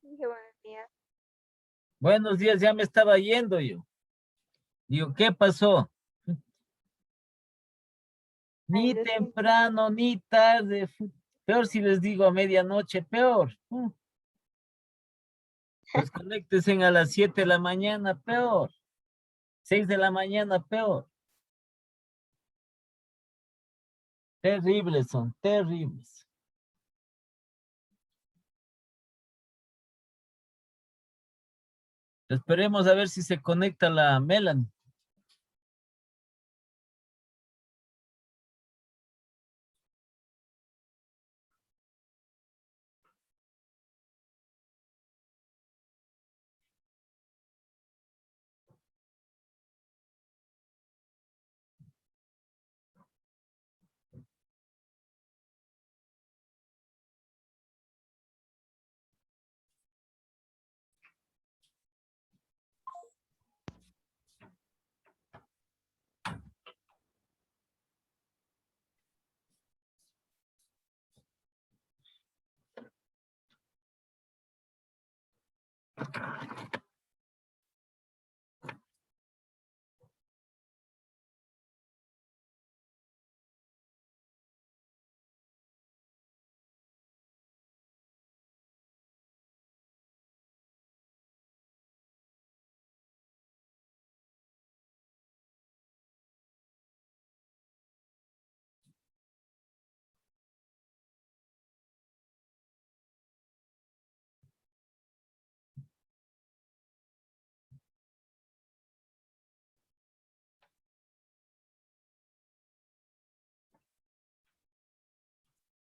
Dije, buenos días. Buenos días, ya me estaba yendo yo. Digo, ¿qué pasó? Ni Lo siento. temprano, ni tarde. Peor si les digo a medianoche, peor. Pues conéctense a las 7 de la mañana, peor. 6 de la mañana, peor. Terribles son, terribles. Esperemos a ver si se conecta la Melanie.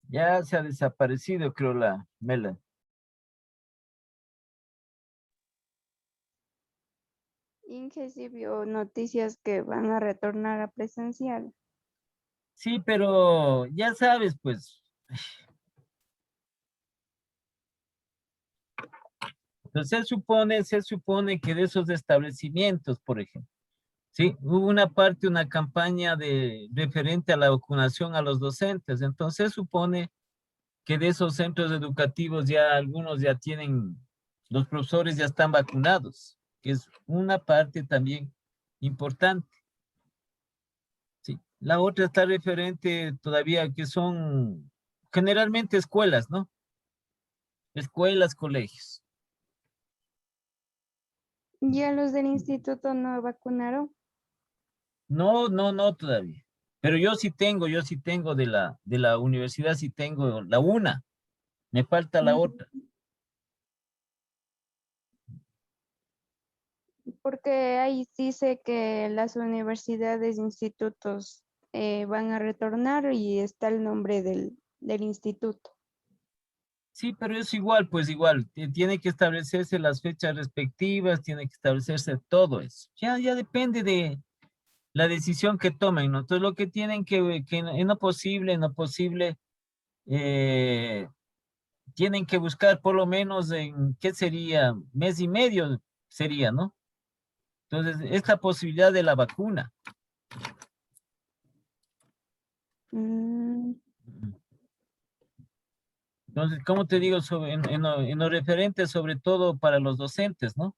Ya se ha desaparecido, creo, la Melanie. Inge sí vio noticias que van a retornar a presencial. Sí, pero ya sabes, pues. Entonces se supone que de esos establecimientos, por ejemplo, sí, hubo una parte, una campaña de referente a la vacunación a los docentes. Entonces supone que de esos centros educativos ya algunos ya tienen, los profesores ya están vacunados, que es una parte también importante. Sí. La otra está referente todavía que son generalmente escuelas, ¿no? Escuelas, colegios. Ya los del instituto no vacunaron. No, no, no todavía. Pero yo sí tengo de la universidad, sí tengo la una. Me falta la Mm, otra. Porque ahí dice que las universidades, institutos van a retornar y está el nombre del instituto. Sí, pero es igual, pues igual, tiene que establecerse las fechas respectivas, tiene que establecerse todo eso. Ya depende de la decisión que tomen, ¿no? Entonces lo que tienen que en lo posible, eh, tienen que buscar por lo menos en, ¿qué sería? Mes y medio sería, ¿no? Entonces, esta posibilidad de la vacuna. Mm, Entonces, ¿cómo te digo? En lo referente, sobre todo para los docentes, ¿no?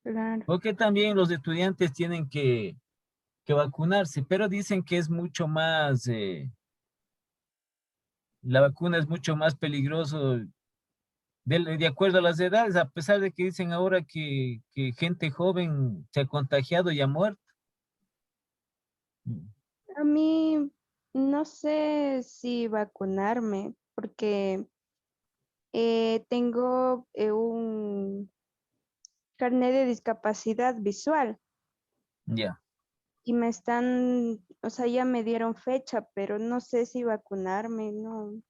claro. Porque también los estudiantes tienen que vacunarse, pero dicen que es mucho más, la vacuna es mucho más peligroso de acuerdo a las edades, a pesar de que dicen ahora que gente joven se ha contagiado y ha muerto. A mí no sé si vacunarme porque tengo un carnet de discapacidad visual Ya. y me están, o sea, ya me dieron fecha, pero no sé si vacunarme, no.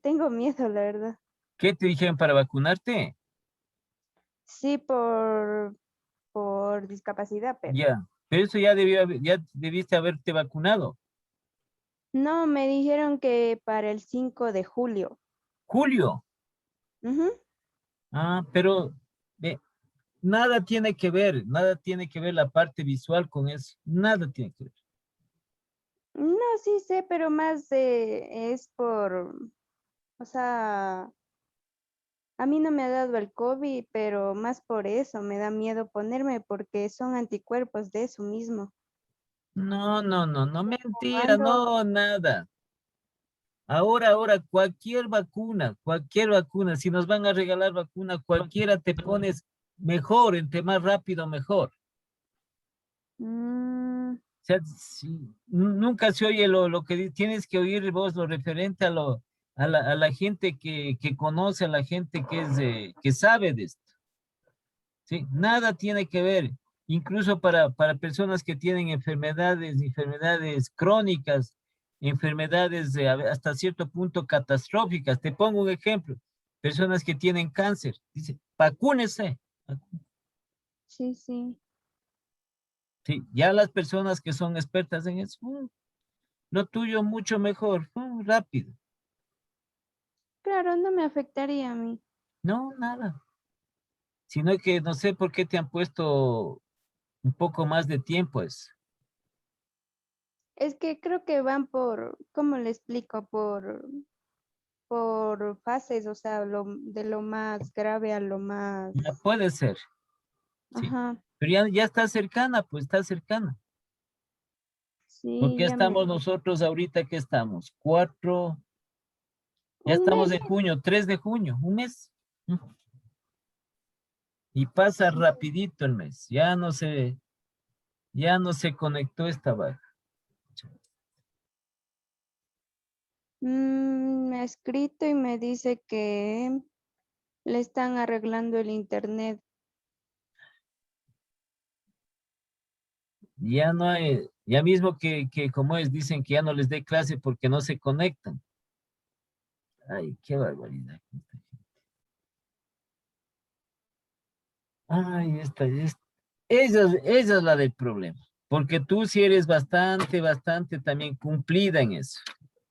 Tengo miedo, la verdad. ¿Qué te dijeron para vacunarte? Sí, por discapacidad, pero. Ya. Pero eso ya debiste haberte vacunado. No, me dijeron que para el 5 de julio. Julio. Ujú. Ah, pero eh, nada tiene que ver la parte visual con eso. Nada tiene que ver. No, sí sé, pero más es por, o sea, a mí no me ha dado el COVID, pero más por eso me da miedo ponerme porque son anticuerpos de eso mismo. No, Como mentira, ando, no, nada. Ahora, cualquier vacuna, si nos van a regalar vacuna, cualquiera te pones mejor, entre más rápido, mejor. mm, O sea, nunca se oye lo que tienes que oír vos, lo referente a la gente que conoce, a la gente que sabe de esto. ¿Sí? Nada tiene que ver, incluso para personas que tienen enfermedades crónicas, enfermedades hasta cierto punto catastróficas. Te pongo un ejemplo, personas que tienen cáncer, dice, vacúnese. sí, sí. Sí, ya las personas que son expertas en eso, lo tuyo mucho mejor, rápido. Claro, no me afectaría a mí. No, nada. Sino que no sé por qué te han puesto un poco más de tiempo, es. Es que creo que van por, ¿cómo le explico? Por fases, o sea, de lo más grave a lo más, Ya puede ser, sí. ajá, Pero ya está cercana, pues está cercana. sí, Porque ya me, estamos nosotros ahorita, ¿qué estamos? 4, ya un estamos mes, en junio, 3 de junio, un mes. Y pasa sí. rapidito el mes. Ya no se conectó esta vaga. Me ha escrito y me dice que le están arreglando el internet. Ya no hay, ya mismo que como es, dicen que ya no les dé clase porque no se conectan. Ay, qué barbaridad. Ay, esa es la del problema. Porque tú sí eres bastante también cumplida en eso.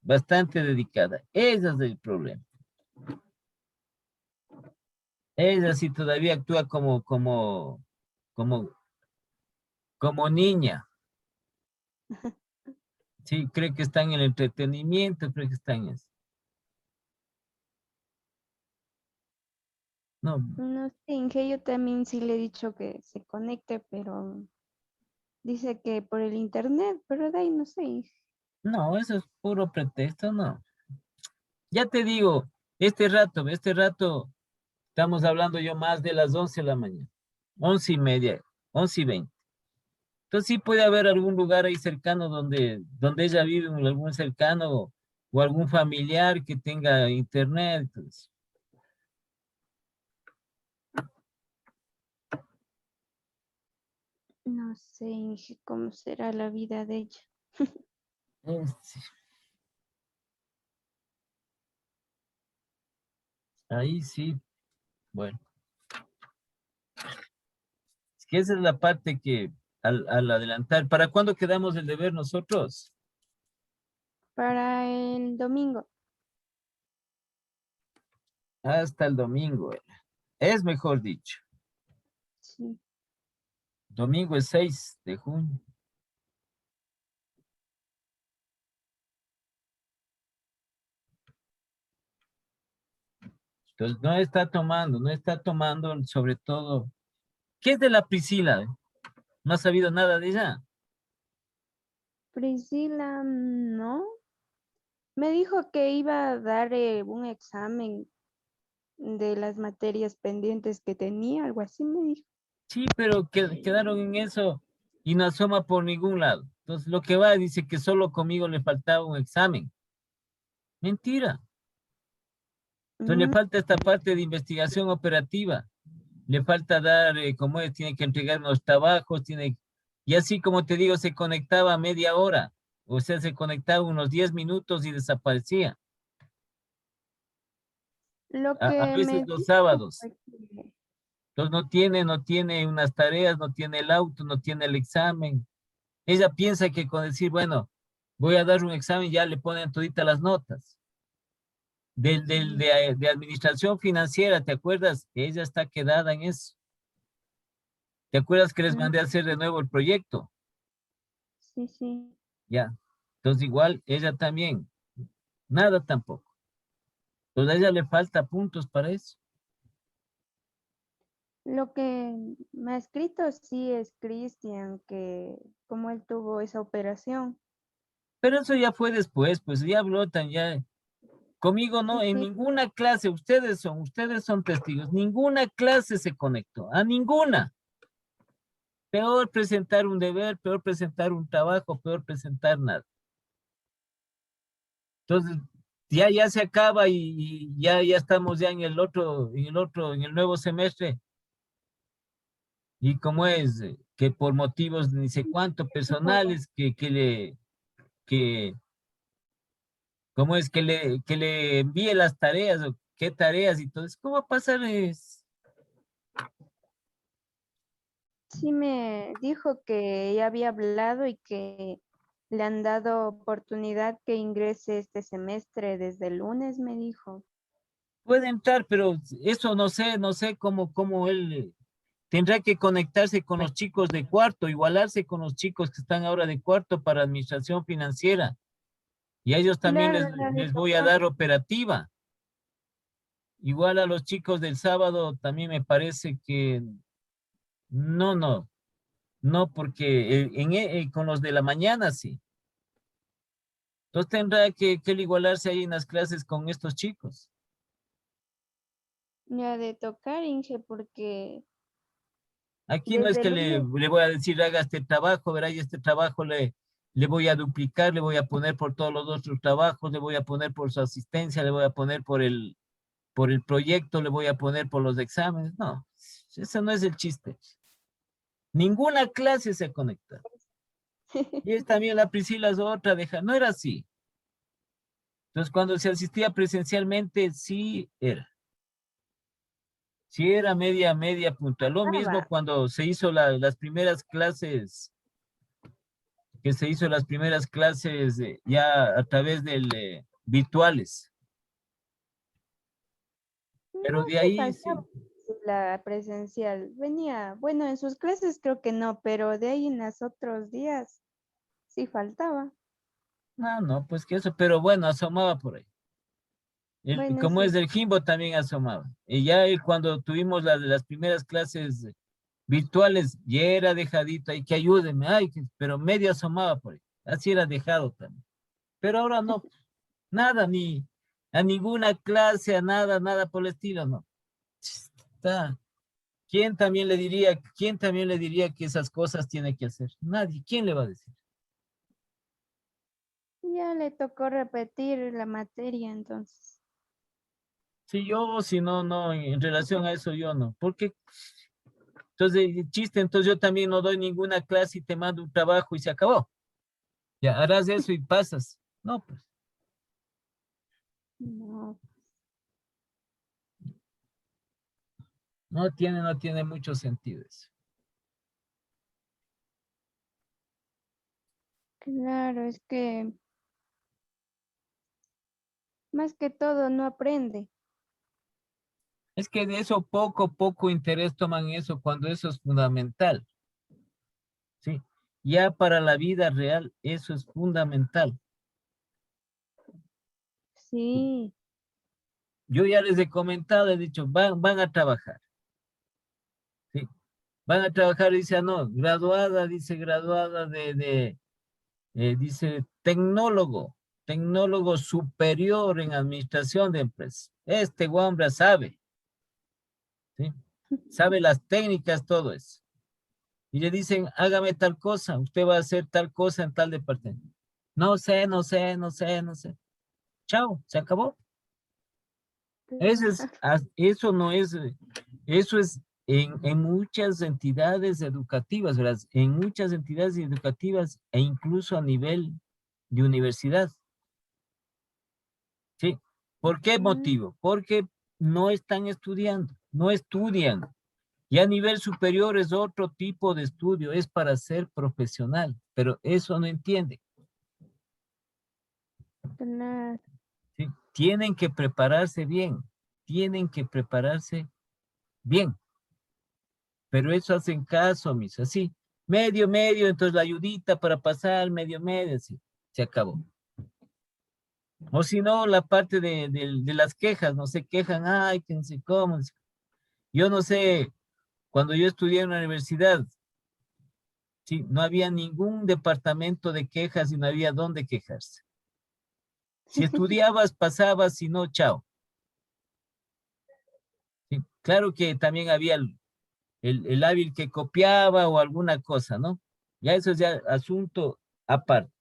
Bastante dedicada. Esa es el problema. Ella sí todavía actúa como, como niña. Sí, cree que está en el entretenimiento, cree que está en eso. No, No sé, Inge, yo también sí le he dicho que se conecte, pero dice que por el internet, pero de ahí no sé. no, eso es puro pretexto, no. Ya te digo, este rato estamos hablando yo más de las 11 de la mañana, 11:30, 11:20. Entonces sí puede haber algún lugar ahí cercano donde ella vive, algún cercano o algún familiar que tenga internet. Entonces. No sé, Inge, cómo será la vida de ella. Este, ahí sí, bueno. Es que esa es la parte que al adelantar. ¿Para cuándo quedamos el deber nosotros? Para el domingo. Hasta el domingo. Es mejor dicho. Sí. Domingo es 6 de junio. Entonces no está tomando sobre todo. ¿Qué es de la Priscila? ¿No has sabido nada de ella? Priscila, no. Me dijo que iba a dar un examen de las materias pendientes que tenía, algo así me dijo. Sí, pero quedaron en eso y no asoma por ningún lado. Entonces lo que va dice que solo conmigo le faltaba un examen. Mentira. Entonces le Mm, falta esta parte de investigación operativa. Le falta dar, como es, tiene que entregar los trabajos, y así como te digo, se conectaba a media hora, o sea, se conectaba unos 10 minutos y desaparecía, lo a que veces me los dijo sábados. fue que Entonces no tiene unas tareas, no tiene el auto, no tiene el examen. Ella piensa que con decir, bueno, voy a dar un examen, ya le ponen todita las notas. De administración financiera, ¿te acuerdas? Ella está quedada en eso. ¿Te acuerdas que les mm, mandé a hacer de nuevo el proyecto? sí, sí. Ya. Entonces igual ella también, nada tampoco. Entonces a ella le falta puntos para eso. Lo que me ha escrito sí es Cristian, que como él tuvo esa operación. Pero eso ya fue después, pues ya brotan, ya. Conmigo no, en Sí, ninguna clase, ustedes son testigos, ninguna clase se conectó, a ninguna. Peor presentar un deber, peor presentar un trabajo, peor presentar nada. Entonces, ya se acaba y ya estamos ya en el nuevo semestre. Y como es que por motivos ni sé cuánto personales, que, cómo es que le envíe las tareas o qué tareas y todo eso, ¿cómo va a pasar? sí me dijo que ya había hablado y que le han dado oportunidad que ingrese este semestre desde el lunes, me dijo. Puede entrar, pero eso no sé cómo él tendrá que conectarse con los chicos de cuarto, igualarse con los chicos que están ahora de cuarto para administración financiera. Y a ellos también Claro, les, ya le les voy a tocó. dar operativa. Igual a los chicos del sábado también me parece que no, porque con los de la mañana sí. Entonces tendrá que él igualarse ahí en las clases con estos chicos. Ya de tocar, Inge, porque Aquí no es desde que el le, lunes, le voy a decir haga este trabajo, verá, y este trabajo le voy a duplicar, le voy a poner por todos los otros trabajos, le voy a poner por su asistencia, le voy a poner por el proyecto, le voy a poner por los exámenes. No, ese no es el chiste. Ninguna clase se conecta. Y es también la Priscila es otra, no era así. Entonces, cuando se asistía presencialmente, sí era media puntual. Lo mismo estaba. cuando se hizo las primeras clases, que se hizo las primeras clases ya a través del virtuales. Pero No, de sí ahí faltaba sí. la presencial. Venía, bueno, en sus clases creo que no, pero de ahí en los otros días sí faltaba. No, pues que eso, pero bueno, asomaba por ahí. Bueno, Como eso es sí. del Jimbo, también asomaba. Y ya cuando tuvimos las primeras clases virtuales, ya era dejadito, hay que ayúdenme, ay, pero medio asomaba por ahí. Así era dejado también. Pero ahora no, nada, ni a ninguna clase, a nada por el estilo, no. Está. ¿Quién también le diría que esas cosas tiene que hacer? Nadie. ¿Quién le va a decir? Ya le tocó repetir la materia entonces. Si yo, si no, en relación a eso, yo no. ¿Por qué? Entonces, el chiste, entonces yo también no doy ninguna clase y te mando un trabajo y se acabó. Ya, harás eso y pasas. No, pues, No, no tiene mucho sentido eso. claro, es que más que todo no aprende. Es que de eso poco interés toman eso cuando eso es fundamental, ¿sí? Ya para la vida real eso es fundamental. Sí. Yo ya les he comentado, he dicho, van a trabajar, ¿sí? Van a trabajar, dice, ah, no, graduada dice, tecnólogo superior en administración de empresas. Este hombre sabe, ¿sí? Sabe las técnicas, todo eso. Y le dicen, hágame tal cosa, usted va a hacer tal cosa en tal departamento. No sé, no sé, no sé, no sé. Chao, se acabó. Eso no es, eso es en muchas entidades educativas, ¿verdad? En muchas entidades educativas e incluso a nivel de universidad, ¿sí? ¿Por qué Mm, motivo? Porque no están estudiando, no estudian. Y a nivel superior es otro tipo de estudio, es para ser profesional, pero eso no entiende, claro. ¿sí? Tienen que prepararse bien, tienen que prepararse bien. Pero eso hacen caso, mis, así, medio, entonces la ayudita para pasar, medio, así, se acabó. O si no, la parte de las quejas, no se quejan, ay, que no sé cómo. Yo no sé, cuando yo estudié en la universidad, sí, no había ningún departamento de quejas y no había dónde quejarse. Si estudiabas, pasabas, si no, chao. Sí, claro que también había el hábil que copiaba o alguna cosa, ¿no? Ya eso es ya asunto aparte.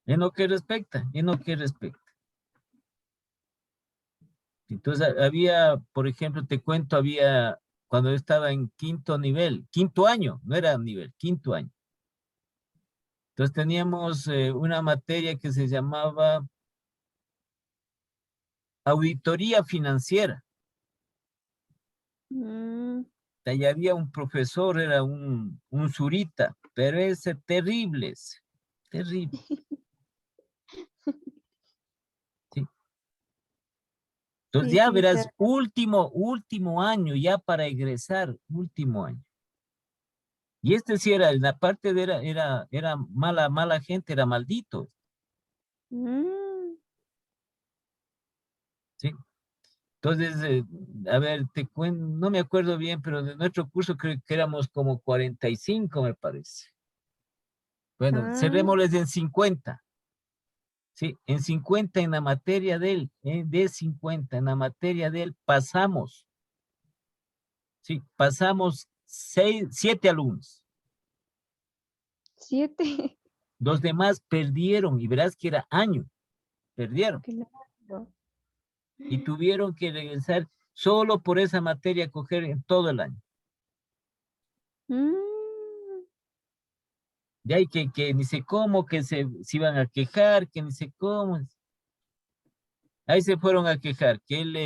En lo que respecta. Entonces había, por ejemplo, te cuento, había, cuando yo estaba en quinto nivel, quinto año, no era nivel, quinto año. Entonces teníamos una materia que se llamaba auditoría financiera. Mm, Ahí había un profesor, era un zurita, pero ese terrible, terrible, ¿sí? Entonces sí, ya sí, verás, último año, ya para egresar, último año. Y este sí era, en la parte de era mala gente, era maldito, mm, ¿sí? Entonces, a ver, te cuento, no me acuerdo bien, pero de nuestro curso creo que éramos como 45, me parece. Bueno, ah, cerrémosles en 50, ¿sí? En 50 en la materia de él, de 50 en la materia de él, pasamos, ¿sí? Pasamos 7 alumnos. 7. Los demás perdieron, y verás que era año, perdieron. Claro. Y tuvieron que regresar solo por esa materia a coger en todo el año. Mm, De ahí que ni sé cómo, que se iban a quejar, que ni sé cómo. Ahí se fueron a quejar, que él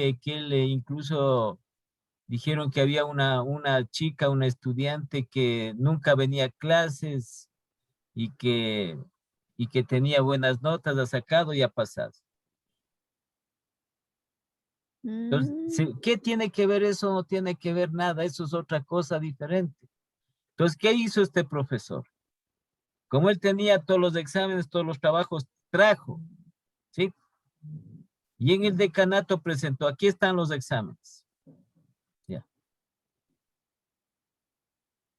incluso dijeron que había una chica, una estudiante que nunca venía a clases y que tenía buenas notas, ha sacado y ha pasado. Entonces, mm, ¿qué tiene que ver eso? No tiene que ver nada, eso es otra cosa diferente. Entonces, ¿qué hizo este profesor? Como él tenía todos los exámenes, todos los trabajos, trajo, ¿sí? Y en el decanato presentó, aquí están los exámenes. Ya.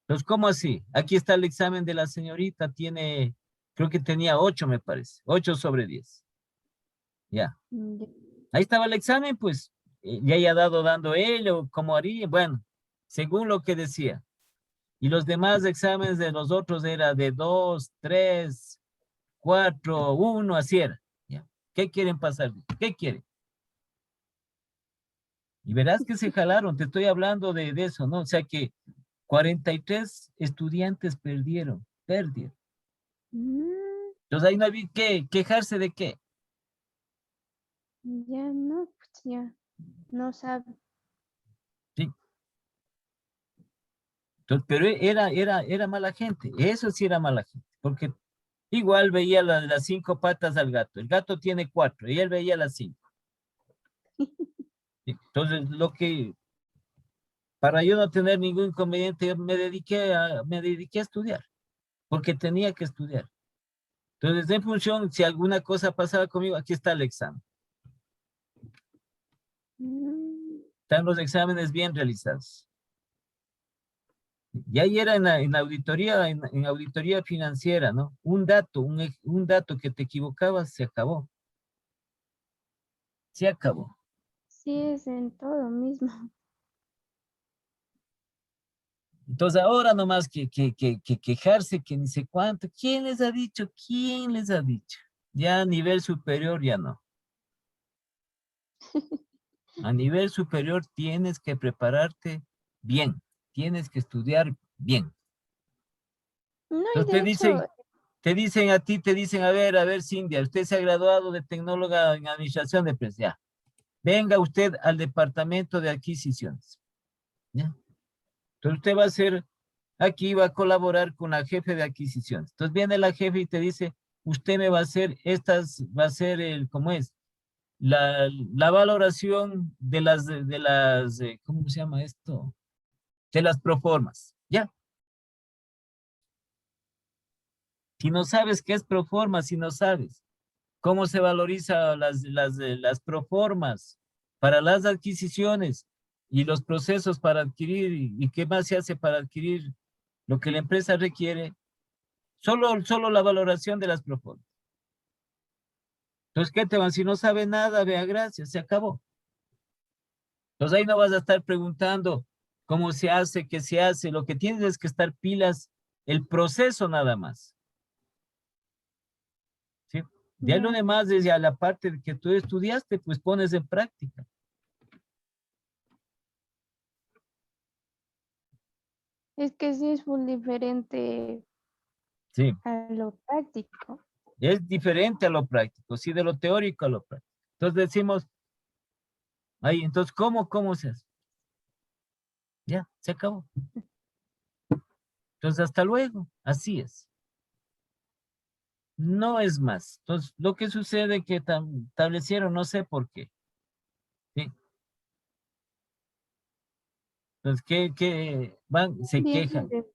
Entonces, ¿cómo así? Aquí está el examen de la señorita, creo que tenía 8, me parece, 8/10. Ya. ya. Ahí estaba el examen, pues, ya haya dando él o cómo haría, bueno, según lo que decía. Y los demás exámenes de los otros era de 2, 3, 4, 1, así era. ¿Ya? ¿Qué quieren pasar? ¿Qué quieren? Y verás que se jalaron, te estoy hablando de eso, ¿no? O sea que 43 estudiantes perdieron. Mm, Entonces ahí no hay que quejarse de qué. ya no, pues ya, no sabe. Sí. Entonces, pero era mala gente, eso sí era mala gente, porque igual veía las 5 patas al gato, el gato tiene 4 y él veía las 5. Sí. Entonces, para yo no tener ningún inconveniente, yo me dediqué a estudiar, porque tenía que estudiar. Entonces, en función, si alguna cosa pasaba conmigo, aquí está el examen. Mm, Están los exámenes bien realizados. Y ahí era en auditoría, en auditoría financiera, ¿no? Un dato que te equivocabas, se acabó. Se acabó. sí, es en todo mismo. Entonces ahora nomás que quejarse, que ni sé cuánto. ¿Quién les ha dicho? ¿Quién les ha dicho? Ya a nivel superior ya no. A nivel superior tienes que prepararte bien. Tienes que estudiar bien. No, y Entonces de hecho, te dicen, a ver, Cintia, usted se ha graduado de tecnóloga en administración de empresas. Ya. Venga usted al departamento de adquisiciones. ¿Ya? Entonces usted va a ser, aquí va a colaborar con la jefe de adquisiciones. Entonces viene la jefe y te dice, usted me va a hacer va a ser ¿cómo es? La valoración ¿cómo se llama esto? De las proformas. ¿Ya? Si no sabes qué es proforma, si no sabes cómo se valoriza las proformas para las adquisiciones y los procesos para adquirir y qué más se hace para adquirir lo que la empresa requiere, solo la valoración de las proformas. Entonces, ¿qué te van? Si no sabe nada, vea, gracias, se acabó. Entonces ahí no vas a estar preguntando cómo se hace, qué se hace, lo que tienes es que estar pilas, el proceso nada más. ¿Sí? Ya lo no, demás, desde a la parte que tú estudiaste, pues pones en práctica. es que sí es muy diferente Sí, a lo práctico. es diferente a lo práctico, sí, de lo teórico a lo práctico. Entonces decimos, ahí, entonces, ¿cómo se hace? Ya, se acabó. Entonces, hasta luego, así es. No es más. Entonces, lo que sucede que establecieron, no sé por qué. ¿Sí? Entonces, ¿qué van? Se Bien quejan. diferente.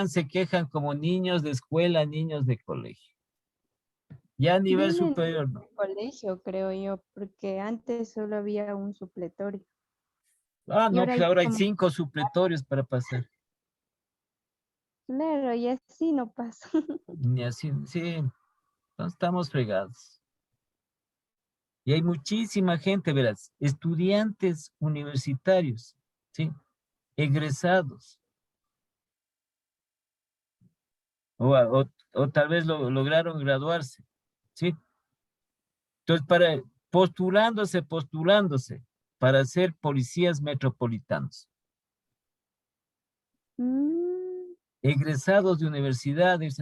Se quejan como niños de escuela, niños de colegio. Ya a nivel Vienen superior, no. del colegio, creo yo, porque antes solo había un supletorio. Ah, Y no, ahora pues hay ahora hay como, 5 supletorios para pasar. claro, y así no pasa. Ni así, sí, entonces estamos fregados. Y hay muchísima gente, verás, estudiantes universitarios, ¿sí? Egresados, o tal vez lograron graduarse, ¿sí? Entonces, postulándose para ser policías metropolitanos, Mm, egresados de universidades.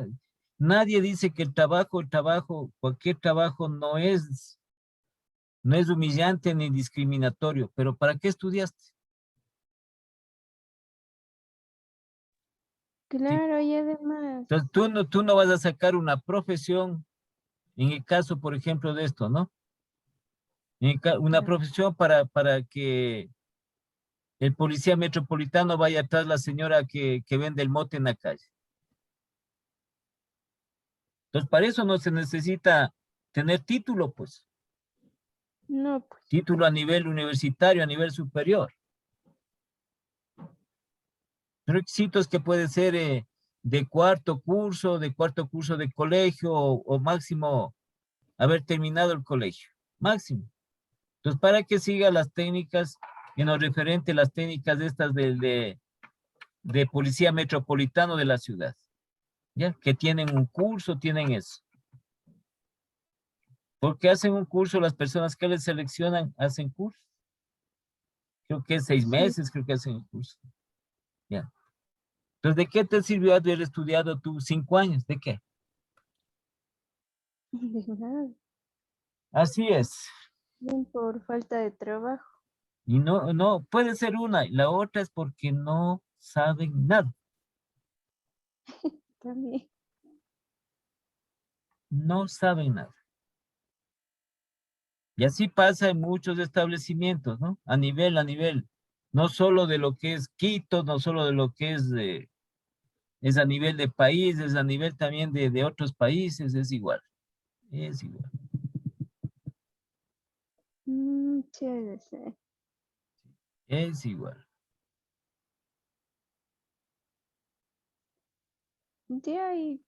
Nadie dice que cualquier trabajo no es humillante ni discriminatorio, pero ¿para qué estudiaste? ¿Sí? claro, y además, Entonces, tú no vas a sacar una profesión, en el caso, por ejemplo, de esto, ¿no? Una claro, profesión para que el policía metropolitano vaya atrás la señora que vende el mote en la calle. Entonces, para eso no se necesita tener título, pues, no, pues, título a nivel universitario, a nivel superior. Requisitos que puede ser de cuarto curso de colegio o máximo haber terminado el colegio, máximo. Entonces, para que siga las técnicas, en lo referente a las técnicas estas de policía metropolitano de la ciudad, ¿ya? Que tienen un curso, tienen eso. Porque hacen un curso, las personas que les seleccionan hacen curso. Creo que es 6 Sí, meses, creo que hacen el curso. Ya. Entonces, ¿de qué te sirvió haber estudiado tú 5 años? ¿De qué? de nada, Así es. bien por falta de trabajo Y no, puede ser una, y la otra es porque no saben nada. también. No saben nada. Y así pasa en muchos establecimientos, ¿no? A nivel, no solo de lo que es Quito, no solo de lo que es a nivel de país, es a nivel también de otros países, es igual, es igual, Sí, ha de ser. es igual. Ya, y,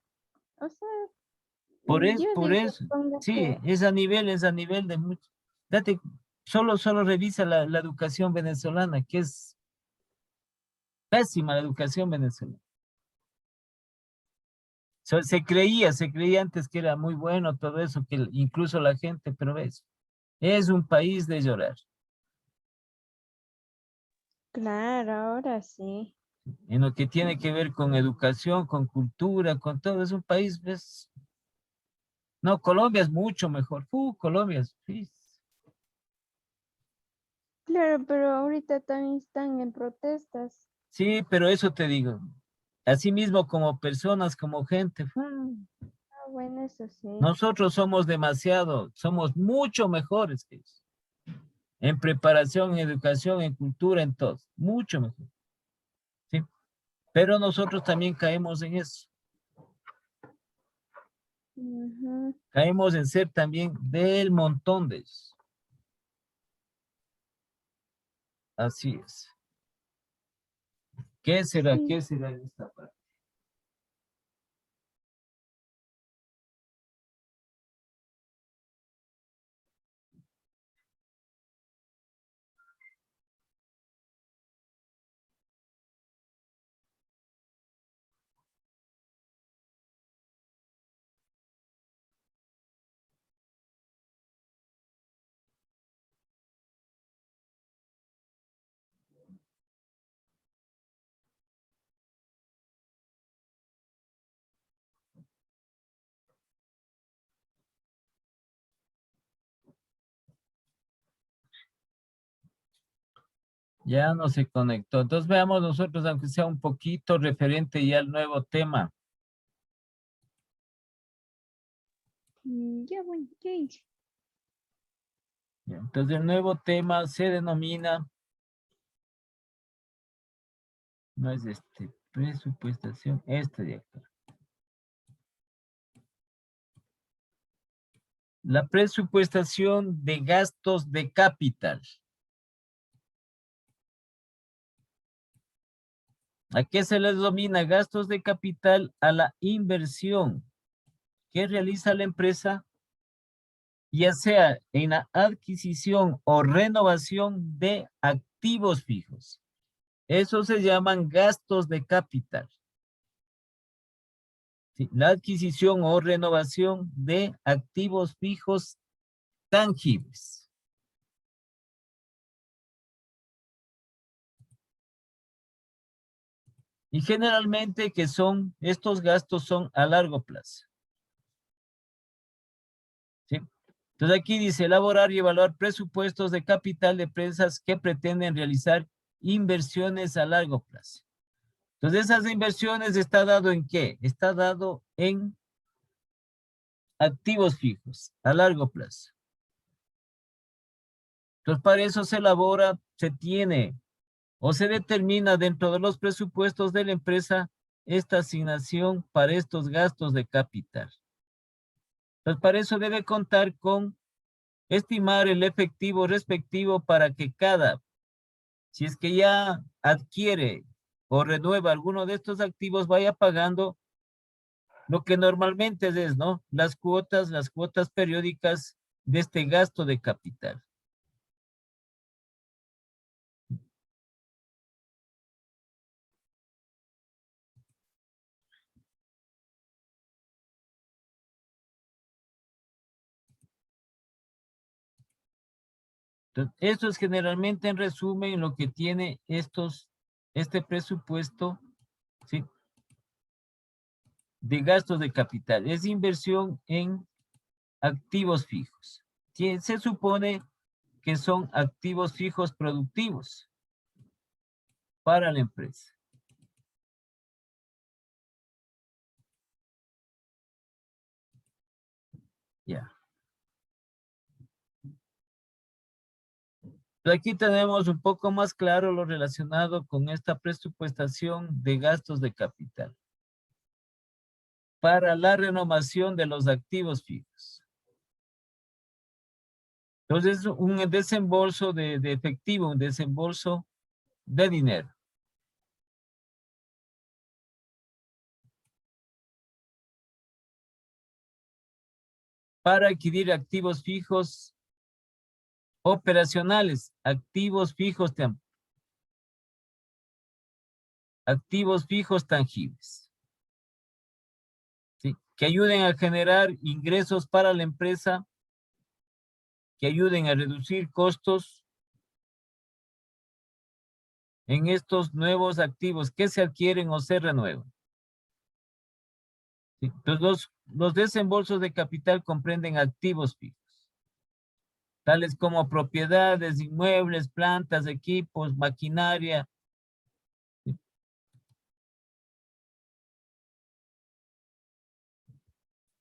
o sea, yo Por digo, eso, sí, póngase, es a nivel de mucho. Date, solo revisa la educación venezolana, que es pésima la educación venezolana. Se creía antes que era muy bueno todo eso, que incluso la gente, pero es un país de llorar. claro, ahora sí. En lo que tiene que ver con educación, con cultura, con todo, es un país, pues, no, Colombia es mucho mejor. Colombia, sí. Claro, pero ahorita también están en protestas. Sí, pero eso te digo. Así mismo como personas, como gente, Ah, bueno, eso sí. nosotros somos mucho mejores que ellos. En preparación, en educación, en cultura, en todo. Mucho mejor. Sí. Pero nosotros también caemos en eso. Ujú. Caemos en ser también del montón de ellos. Así es. ¿Qué será? Sí, ¿Qué será en esta parte? Ya no se conectó. Entonces veamos nosotros, aunque sea un poquito referente ya al nuevo tema. ya bueno, ya hice. Ya, entonces el nuevo tema se denomina, no es presupuestación, este de acá. La presupuestación de gastos de capital. ¿A qué se les denomina gastos de capital? A la inversión que realiza la empresa, ya sea en la adquisición o renovación de activos fijos. Eso se llaman gastos de capital. ¿Sí? La adquisición o renovación de activos fijos tangibles. Y generalmente estos gastos son a largo plazo. ¿Sí? Entonces aquí dice elaborar y evaluar presupuestos de capital de empresas que pretenden realizar inversiones a largo plazo. Entonces esas inversiones está dado en qué? Está dado en activos fijos a largo plazo. Entonces para eso se elabora, se tiene o se determina dentro de los presupuestos de la empresa esta asignación para estos gastos de capital. Entonces para eso debe contar con estimar el efectivo respectivo para que si es que ya adquiere o renueva alguno de estos activos, vaya pagando lo que normalmente es, ¿no? Las cuotas periódicas de este gasto de capital. Entonces, esto es generalmente en resumen lo que tiene este presupuesto, ¿sí? De gastos de capital. Es inversión en activos fijos. Se supone que son activos fijos productivos para la empresa. Ya. Aquí tenemos un poco más claro lo relacionado con esta presupuestación de gastos de capital para la renovación de los activos fijos. Entonces, un desembolso de efectivo, un desembolso de dinero. Para adquirir activos fijos operacionales, activos fijos tangibles, ¿sí? Que ayuden a generar ingresos para la empresa, que ayuden a reducir costos en estos nuevos activos que se adquieren o se renuevan. ¿Sí? Entonces, los desembolsos de capital comprenden activos fijos, tales como propiedades, inmuebles, plantas, equipos, maquinaria. ¿Sí?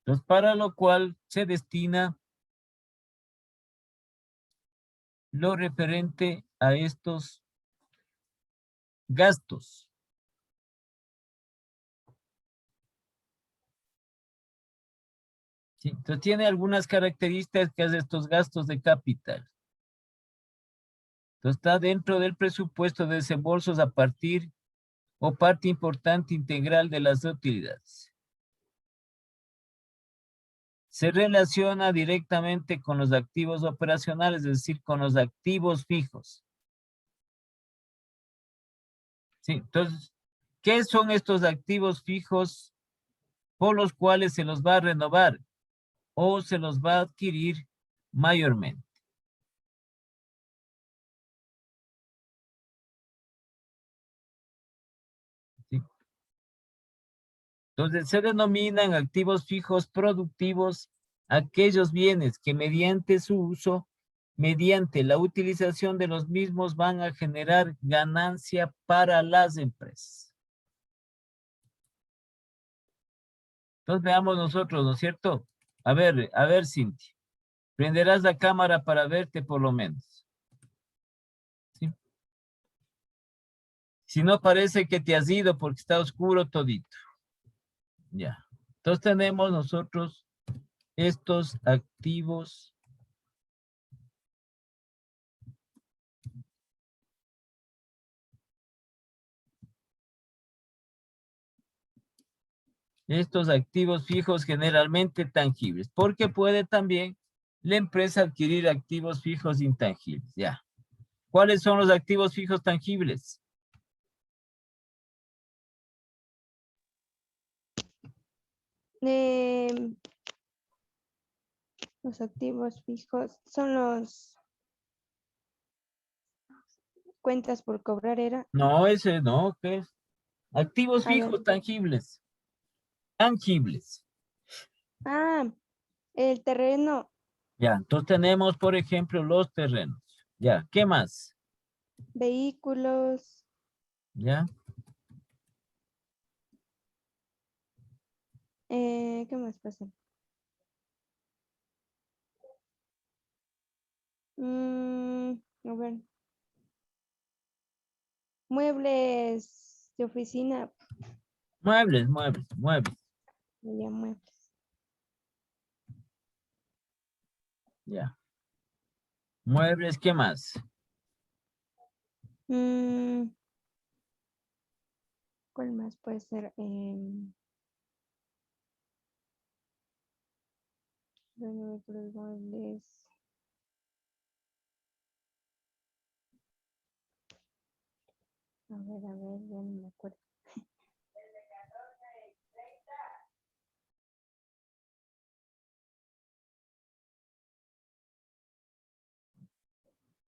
Entonces, para lo cual se destina lo referente a estos gastos. ¿Sí? Entonces tiene algunas características de estos gastos de capital. Entonces está dentro del presupuesto de desembolsos a partir o parte importante integral de las utilidades. Se relaciona directamente con los activos operacionales, es decir, con los activos fijos. ¿Sí? Entonces, ¿qué son estos activos fijos por los cuales se los va a renovar o se los va a adquirir mayormente? ¿Sí? Entonces, se denominan activos fijos productivos aquellos bienes que mediante su uso, mediante la utilización de los mismos, van a generar ganancia para las empresas. Entonces, veamos nosotros, ¿no es cierto? A ver, Cintia. Prenderás la cámara para verte por lo menos. ¿Sí? Si no, parece que te has ido porque está oscuro todito. Ya. Entonces tenemos nosotros estos activos. Estos activos fijos generalmente tangibles, porque puede también la empresa adquirir activos fijos intangibles. Ya. ¿Cuáles son los activos fijos tangibles? Em, los activos fijos son los cuentas por cobrar, era. No, ese no, ¿qué es? Activos A ver. fijos tangibles. Tangibles. Ah, el terreno, Ya, entonces tenemos, por ejemplo, los terrenos. Ya, ¿qué más? vehículos, Ya, ¿qué más pasa? A ver, muebles de oficina, muebles. ya muebles. Ya. Muebles, ¿qué más? Mm, ¿Cuál más puede ser? Vehículos, muebles. A ver, ya no me acuerdo.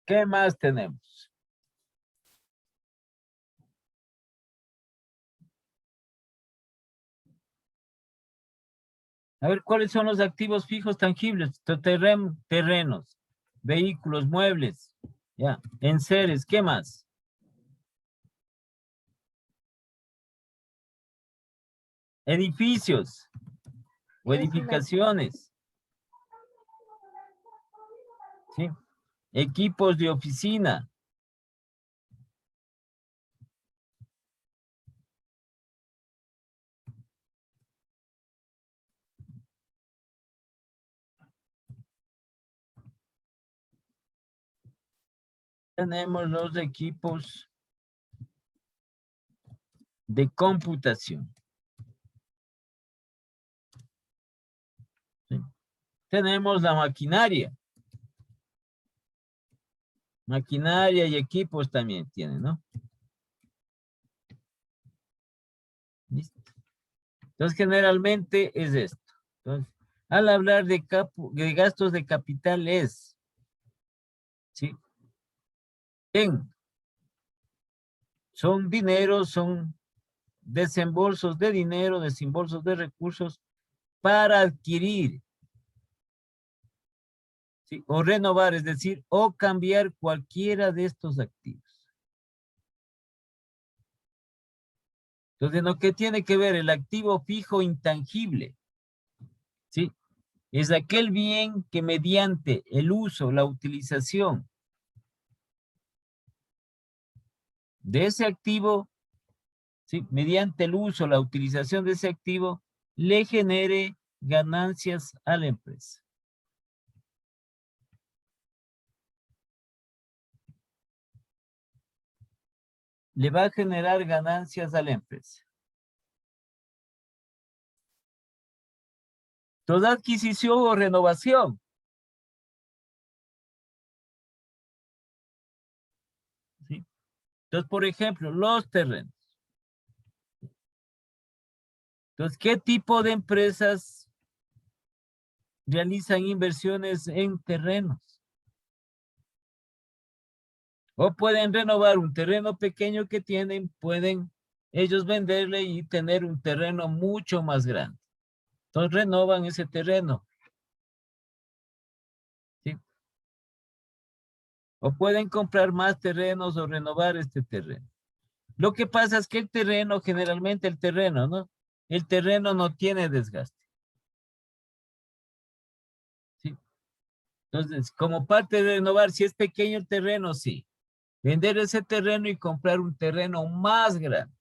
¿Qué más tenemos? A ver, ¿cuáles son los activos fijos tangibles? Terrenos, vehículos, muebles, ya, enseres, ¿qué más? Edificios o Es la edificaciones, ¿sí? Equipos de oficina. Tenemos los equipos de computación. ¿Sí? Tenemos la maquinaria. Maquinaria y equipos también tienen, ¿no? ¿Listo? Entonces, generalmente es esto. Entonces, al hablar de gastos de capital es, ¿sí? Son dinero, son desembolsos de dinero, desembolsos de recursos para adquirir, ¿sí? O renovar, es decir, o cambiar cualquiera de estos activos. Entonces, lo que tiene que ver el activo fijo intangible, ¿sí? Es aquel bien que mediante el uso, la utilización de ese activo, ¿sí? Mediante el uso, la utilización de ese activo, le genere ganancias a la empresa. Le va a generar ganancias a la empresa. Toda adquisición o renovación. ¿Sí? Entonces, por ejemplo, los terrenos. Entonces, ¿qué tipo de empresas realizan inversiones en terrenos? O pueden renovar un terreno pequeño que tienen, pueden ellos venderle y tener un terreno mucho más grande. Entonces renovan ese terreno, ¿sí? O pueden comprar más terrenos o renovar este terreno. Lo que pasa es que el terreno, generalmente el terreno, ¿no? El terreno no tiene desgaste, ¿sí? Entonces, como parte de renovar, si es pequeño el terreno, sí. Vender ese terreno y comprar un terreno más grande.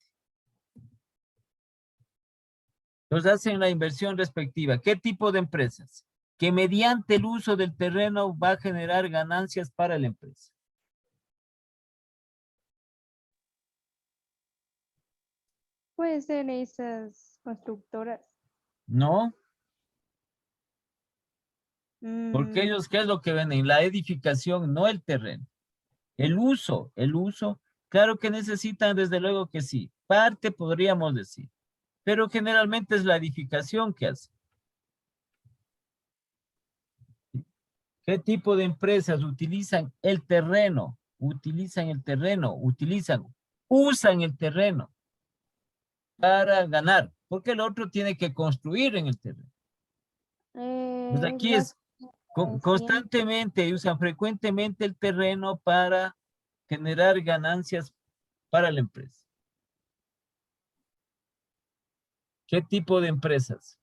Entonces hacen la inversión respectiva. ¿Qué tipo de empresas? Que mediante el uso del terreno va a generar ganancias para la empresa. puede ser esas constructoras. No, porque Mm, ellos, ¿qué es lo que venden? La edificación, no el terreno. El uso, claro que necesitan, desde luego que sí. Parte podríamos decir, pero generalmente es la edificación que hace. ¿Qué tipo de empresas utilizan el terreno? Utilizan el terreno, usan el terreno para ganar, porque el otro tiene que construir en el terreno. Pues aquí las es siempre. constantemente, usan frecuentemente el terreno para generar ganancias para la empresa. ¿Qué tipo de empresas?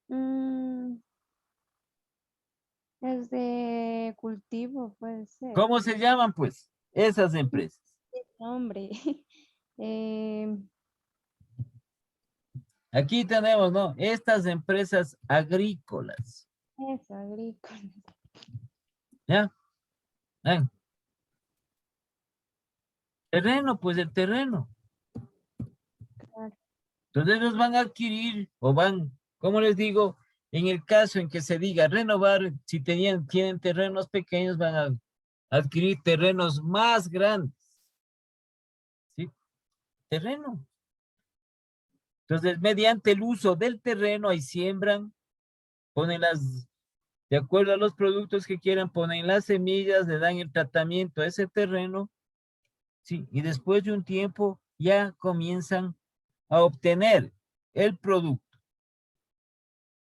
Mm, es de cultivo, puede ser. ¿Cómo se llaman, pues, esas empresas? Hombre. Eh, Aquí tenemos, ¿no? Estas empresas agrícolas, es agrícola. ¿ya? ¿Eh? Terreno, pues el terreno. Claro. Entonces ellos van a adquirir o van, como les digo, en el caso en que se diga renovar, si tienen terrenos pequeños, van a adquirir terrenos más grandes. ¿Sí? Terreno. Entonces, mediante el uso del terreno, ahí siembran, ponen De acuerdo a los productos que quieran, ponen las semillas, le dan el tratamiento a ese terreno, ¿sí? Y después de un tiempo ya comienzan a obtener el producto,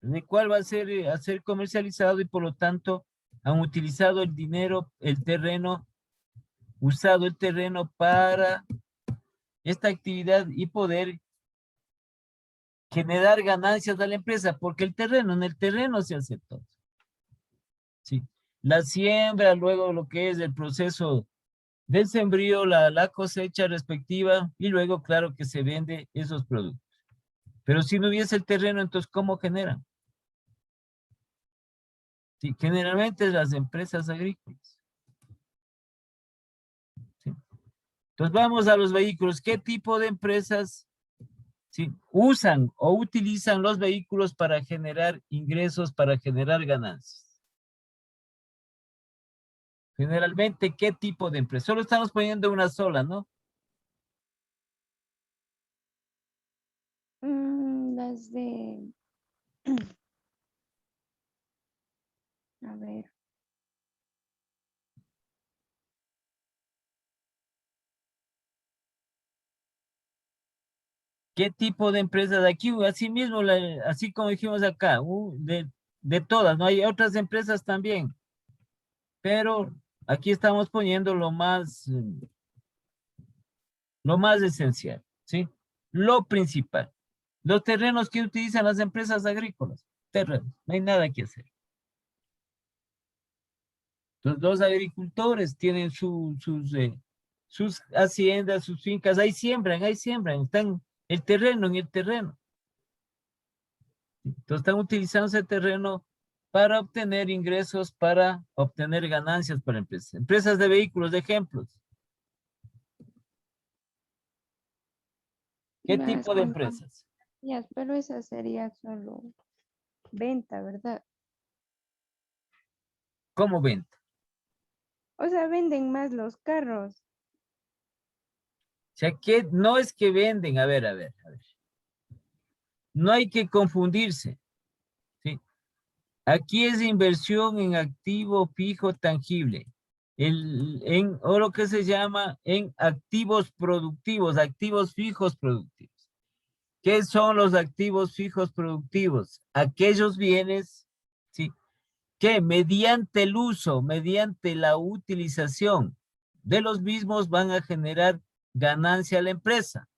el cual va a ser comercializado y por lo tanto han utilizado el dinero, el terreno, usado el terreno para esta actividad y poder generar ganancias a la empresa, porque en el terreno se hace todo. Sí. La siembra, luego lo que es el proceso del sembrío, la cosecha respectiva, y luego, claro, que se vende esos productos. Pero si no hubiese el terreno, entonces, ¿cómo generan? Sí, generalmente las empresas agrícolas. Sí. Entonces, vamos a los vehículos. ¿Qué tipo de empresas, sí, usan o utilizan los vehículos para generar ingresos, para generar ganancias? Generalmente, ¿qué tipo de empresa? Solo estamos poniendo una sola, ¿no? Las de, a ver, ¿Qué tipo de empresas de aquí? Así mismo, así como dijimos acá, de todas, ¿no? Hay otras empresas también, pero aquí estamos poniendo lo más esencial, ¿sí? Lo principal. Los terrenos que utilizan las empresas agrícolas, terrenos, no hay nada que hacer. Entonces, los agricultores tienen sus haciendas, sus fincas, ahí siembran, están el terreno en el terreno. Entonces, están utilizando ese terreno para obtener ingresos, para obtener ganancias para empresas. Empresas de vehículos, de ejemplos. ¿Qué las tipo de empresas? compañías, pero esa sería solo venta, ¿verdad? ¿Cómo ven? O sea, venden más los carros. O sea, que no es que venden, a ver. No hay que confundirse, ¿sí? Aquí es inversión en activo fijo tangible, o lo que se llama en activos productivos, activos fijos productivos. ¿Qué son los activos fijos productivos? Aquellos bienes, ¿sí?, que mediante el uso, mediante la utilización de los mismos van a generar ganancia a la empresa.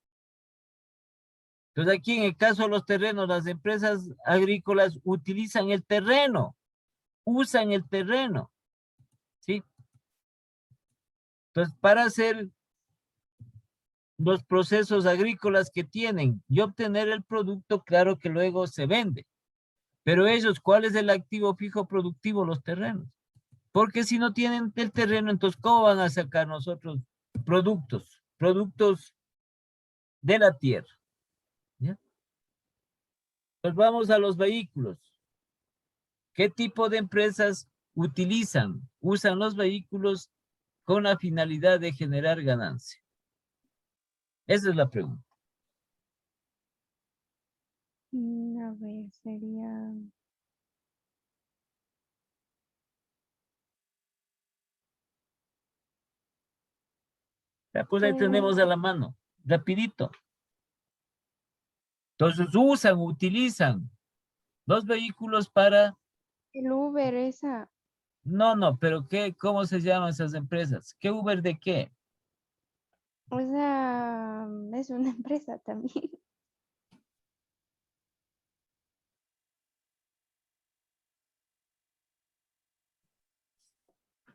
Entonces aquí en el caso de los terrenos, las empresas agrícolas utilizan el terreno, usan el terreno, ¿sí? Entonces para hacer los procesos agrícolas que tienen y obtener el producto, claro que luego se vende. Pero ellos, ¿cuál es el activo fijo productivo? Los terrenos. Porque si no tienen el terreno, entonces ¿cómo van a sacar nosotros productos? Productos de la tierra. ¿Ya? Pues vamos a los vehículos. ¿Qué tipo de empresas usan los vehículos con la finalidad de generar ganancia? Esa es la pregunta. A ver, sería, Ya, pues ahí pues, tenemos a la mano, rapidito. Entonces utilizan los vehículos para... el Uber, esa, No, pero ¿cómo se llaman esas empresas? ¿Qué Uber de qué? o sea, es una empresa también.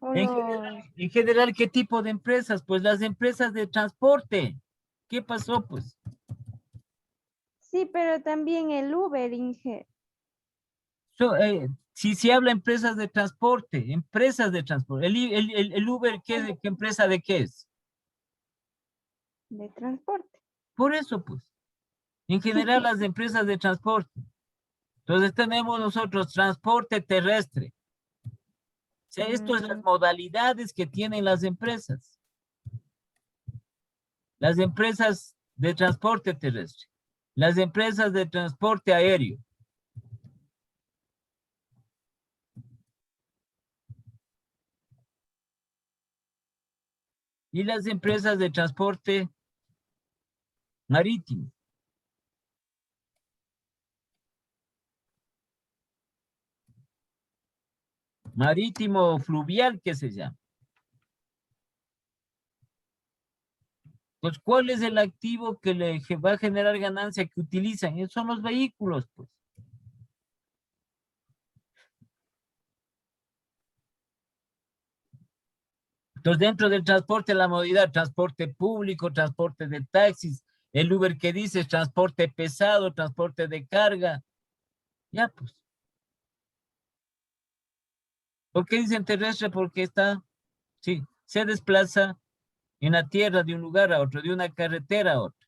O los, En general, ¿qué tipo de empresas? Pues las empresas de transporte. ¿Qué pasó, pues? sí, pero también el Uber, Inge, Si se habla empresas de transporte. El Uber, ¿qué empresa de qué es? de transporte. Por eso, pues. En general, las empresas de transporte. Entonces tenemos nosotros transporte terrestre. O sea, esto es las Mm, modalidades que tienen las empresas. Las empresas de transporte terrestre. Las empresas de transporte aéreo. y las empresas de transporte marítimo. Marítimo o fluvial, que se llama. Pues, ¿cuál es el activo que que va a generar ganancia que utilizan? Esos son los vehículos, pues. Entonces, dentro del transporte, la modalidad, transporte público, transporte de taxis, el Uber que dices, transporte pesado, transporte de carga. Ya, pues. ¿Por qué dicen terrestre? Porque sí, se desplaza en la tierra de un lugar a otro, de una carretera a otra.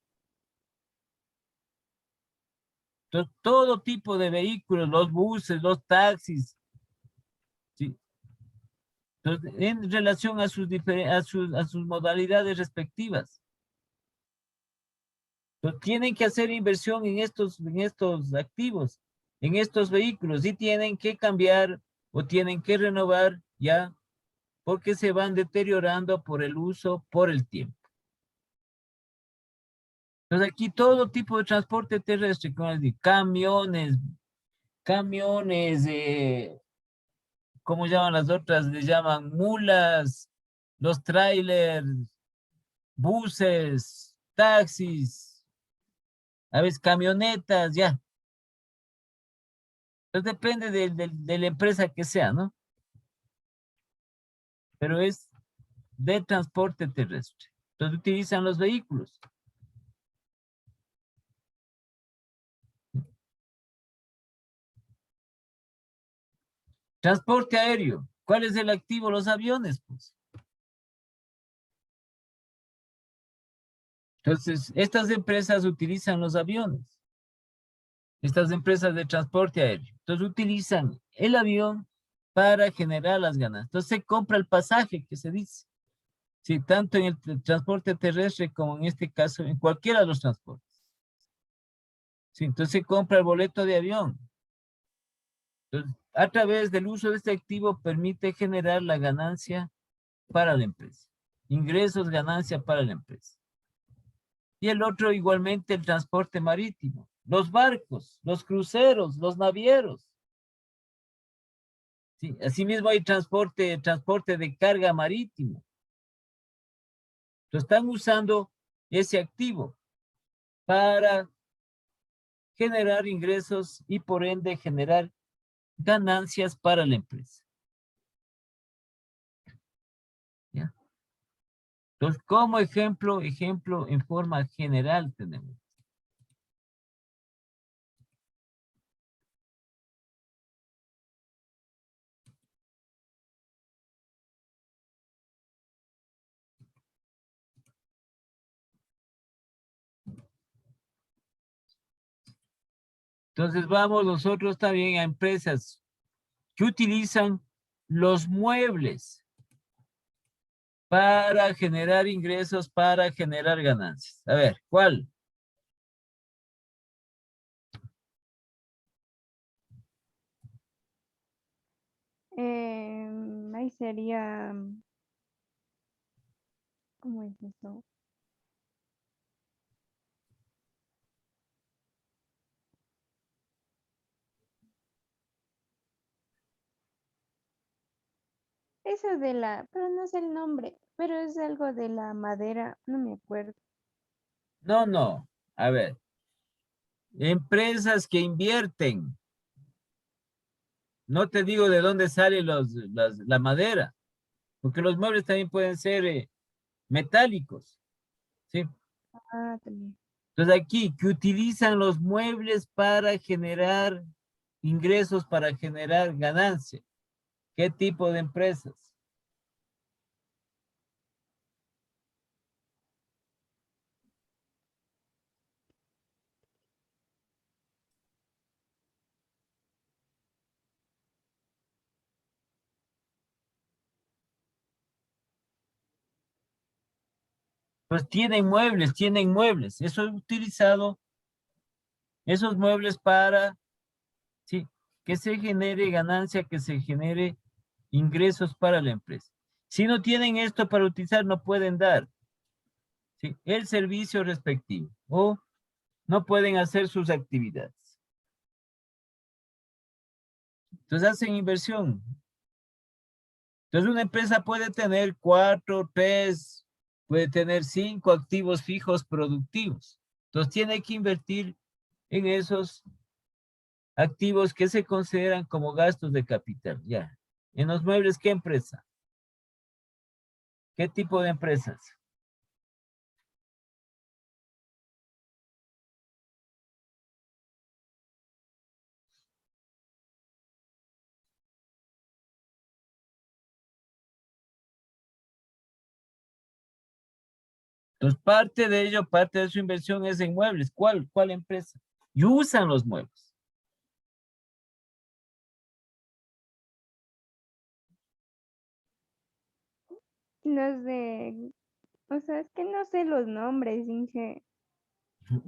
Entonces, todo tipo de vehículos, los buses, los taxis, ¿sí? Entonces, en relación a sus modalidades respectivas. Entonces, tienen que hacer inversión en estos activos, en estos vehículos, y tienen que cambiar o tienen que renovar ya, porque se van deteriorando por el uso, por el tiempo. Entonces, aquí todo tipo de transporte terrestre, como decir, camiones, ¿cómo llaman las otras? Le llaman mulas, los trailers, buses, taxis, a veces camionetas, ya. Entonces depende de la empresa que sea, ¿no? Pero es de transporte terrestre. Entonces utilizan los vehículos. Transporte aéreo. ¿Cuál es el activo? Los aviones, pues. Entonces, estas empresas utilizan los aviones. Estas empresas de transporte aéreo. Entonces, utilizan el avión para generar las ganancias. Entonces, se compra el pasaje, que se dice. Sí, tanto en el transporte terrestre como en este caso, en cualquiera de los transportes. Sí, entonces se compra el boleto de avión. Entonces, a través del uso de este activo permite generar la ganancia para la empresa. Ingresos, ganancia para la empresa. Y el otro igualmente el transporte marítimo. Los barcos, los cruceros, los navieros. Sí, asimismo hay transporte de carga marítimo. Entonces están usando ese activo para generar ingresos y por ende generar ganancias para la empresa. ¿Ya? Entonces, como ejemplo en forma general tenemos. Entonces vamos nosotros también a empresas que utilizan los muebles para generar ingresos, para generar ganancias. A ver, ¿cuál? Ahí sería, ¿cómo es eso? Eso de pero no sé el nombre, pero es algo de la madera, no me acuerdo. No, no. A ver, empresas que invierten. No te digo de dónde sale la madera, porque los muebles también pueden ser metálicos, ¿sí? Ah, también. Entonces aquí, que utilizan los muebles para generar ingresos, para generar ganancia. ¿Qué tipo de empresas? Pues tienen muebles. Eso es utilizado, esos muebles para, sí, que se genere ganancia, que se genere ingresos para la empresa. Si no tienen esto para utilizar, no pueden dar, ¿sí?, el servicio respectivo o no pueden hacer sus actividades. Entonces hacen inversión. Entonces una empresa puede tener 4, 3, puede tener 5 activos fijos productivos. Entonces tiene que invertir en esos activos que se consideran como gastos de capital. Ya. En los muebles, ¿qué empresa? ¿Qué tipo de empresas? Entonces, parte de su inversión es en muebles. ¿Cuál empresa? Y usan los muebles. Los de, o sea, es que no sé los nombres, Inge.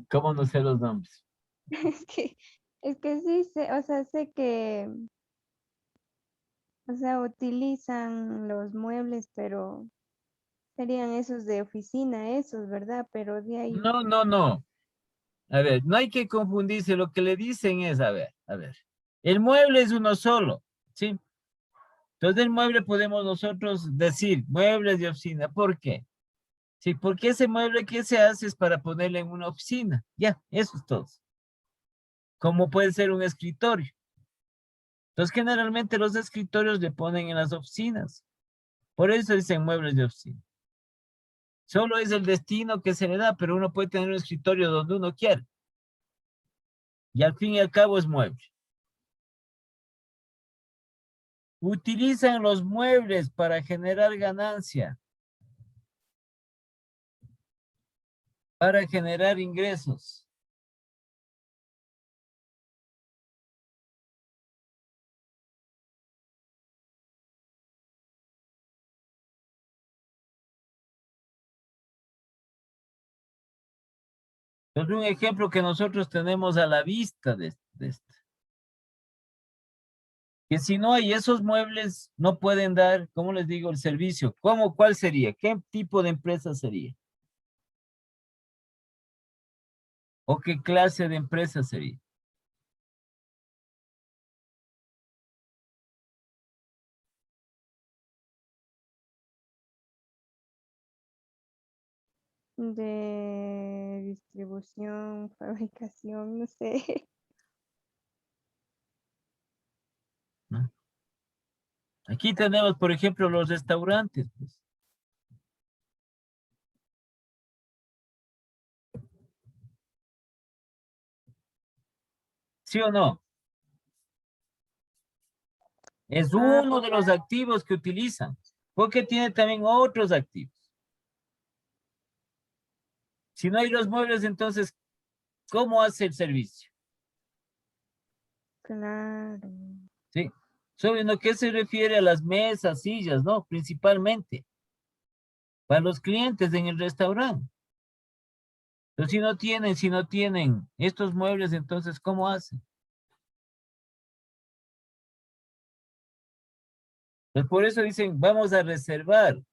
¿Cómo no sé los nombres? Es que, es que sí sé, o sea, sé que, o sea, utilizan los muebles, pero serían esos de oficina, esos, ¿verdad? Pero de ahí, No, no, no. A ver, no hay que confundirse. Lo que le dicen es, a ver. El mueble es uno solo, ¿sí? Entonces, el mueble podemos nosotros decir muebles de oficina. ¿Por qué? Sí, porque ese mueble que se hace es para ponerle en una oficina. Ya, eso es todo. Como puede ser un escritorio. Entonces, generalmente los escritorios le ponen en las oficinas. Por eso dicen muebles de oficina. Solo es el destino que se le da, pero uno puede tener un escritorio donde uno quiera. Y al fin y al cabo es mueble. Utilizan los muebles para generar ganancia, para generar ingresos. Entonces, un ejemplo que nosotros tenemos a la vista de esto. Que si no hay esos muebles, no pueden dar, ¿cómo les digo?, el servicio. ¿Cuál sería? ¿Qué tipo de empresa sería? ¿O qué clase de empresa sería? de distribución, fabricación, no sé. ¿No? Aquí tenemos, por ejemplo, los restaurantes, pues. ¿Sí o no? Es Ah, uno de los activos que utilizan, porque tiene también otros activos. Si no hay los muebles, entonces, ¿cómo hace el servicio? claro. ¿Sí? Sobre lo que se refiere a las mesas, sillas, ¿no? Principalmente, para los clientes en el restaurante. Pero si no tienen estos muebles, entonces, ¿cómo hacen? Pues por eso dicen, vamos a reservar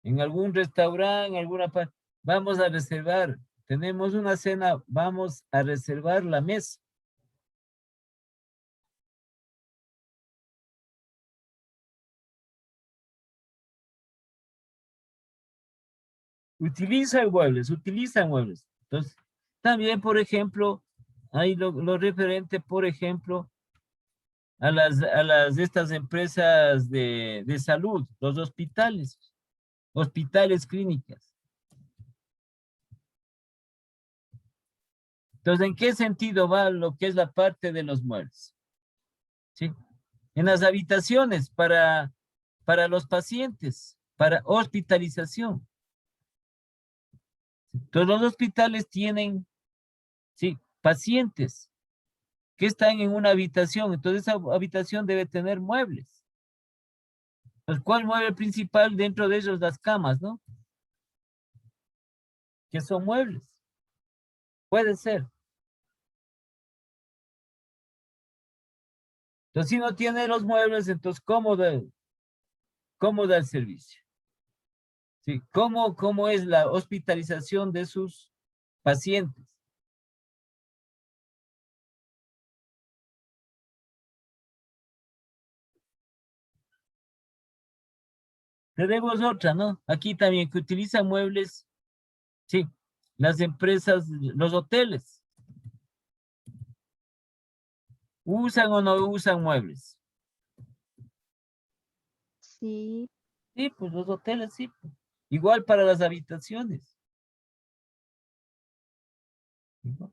en algún restaurante, en alguna parte, vamos a reservar. Tenemos una cena, vamos a reservar la mesa. Utilizan muebles. Entonces, también, por ejemplo, hay lo referente, por ejemplo, de estas empresas de salud, los hospitales, clínicas. Entonces, ¿en qué sentido va lo que es la parte de los muebles? ¿Sí? En las habitaciones para los pacientes, para hospitalización. Entonces, los hospitales tienen, sí, pacientes que están en una habitación. Entonces, esa habitación debe tener muebles. Pues, ¿cuál mueble principal dentro de ellos? Las camas, ¿no? Que son muebles. Puede ser. Entonces, si no tiene los muebles, entonces, ¿Cómo da el servicio? ¿Sí? ¿Cómo es la hospitalización de sus pacientes? Tenemos otra, ¿no? Aquí también que utilizan muebles, sí, las empresas, los hoteles. ¿Usan o no usan muebles? Sí, Sí, pues los hoteles, sí, pues. Igual para las habitaciones. Igual.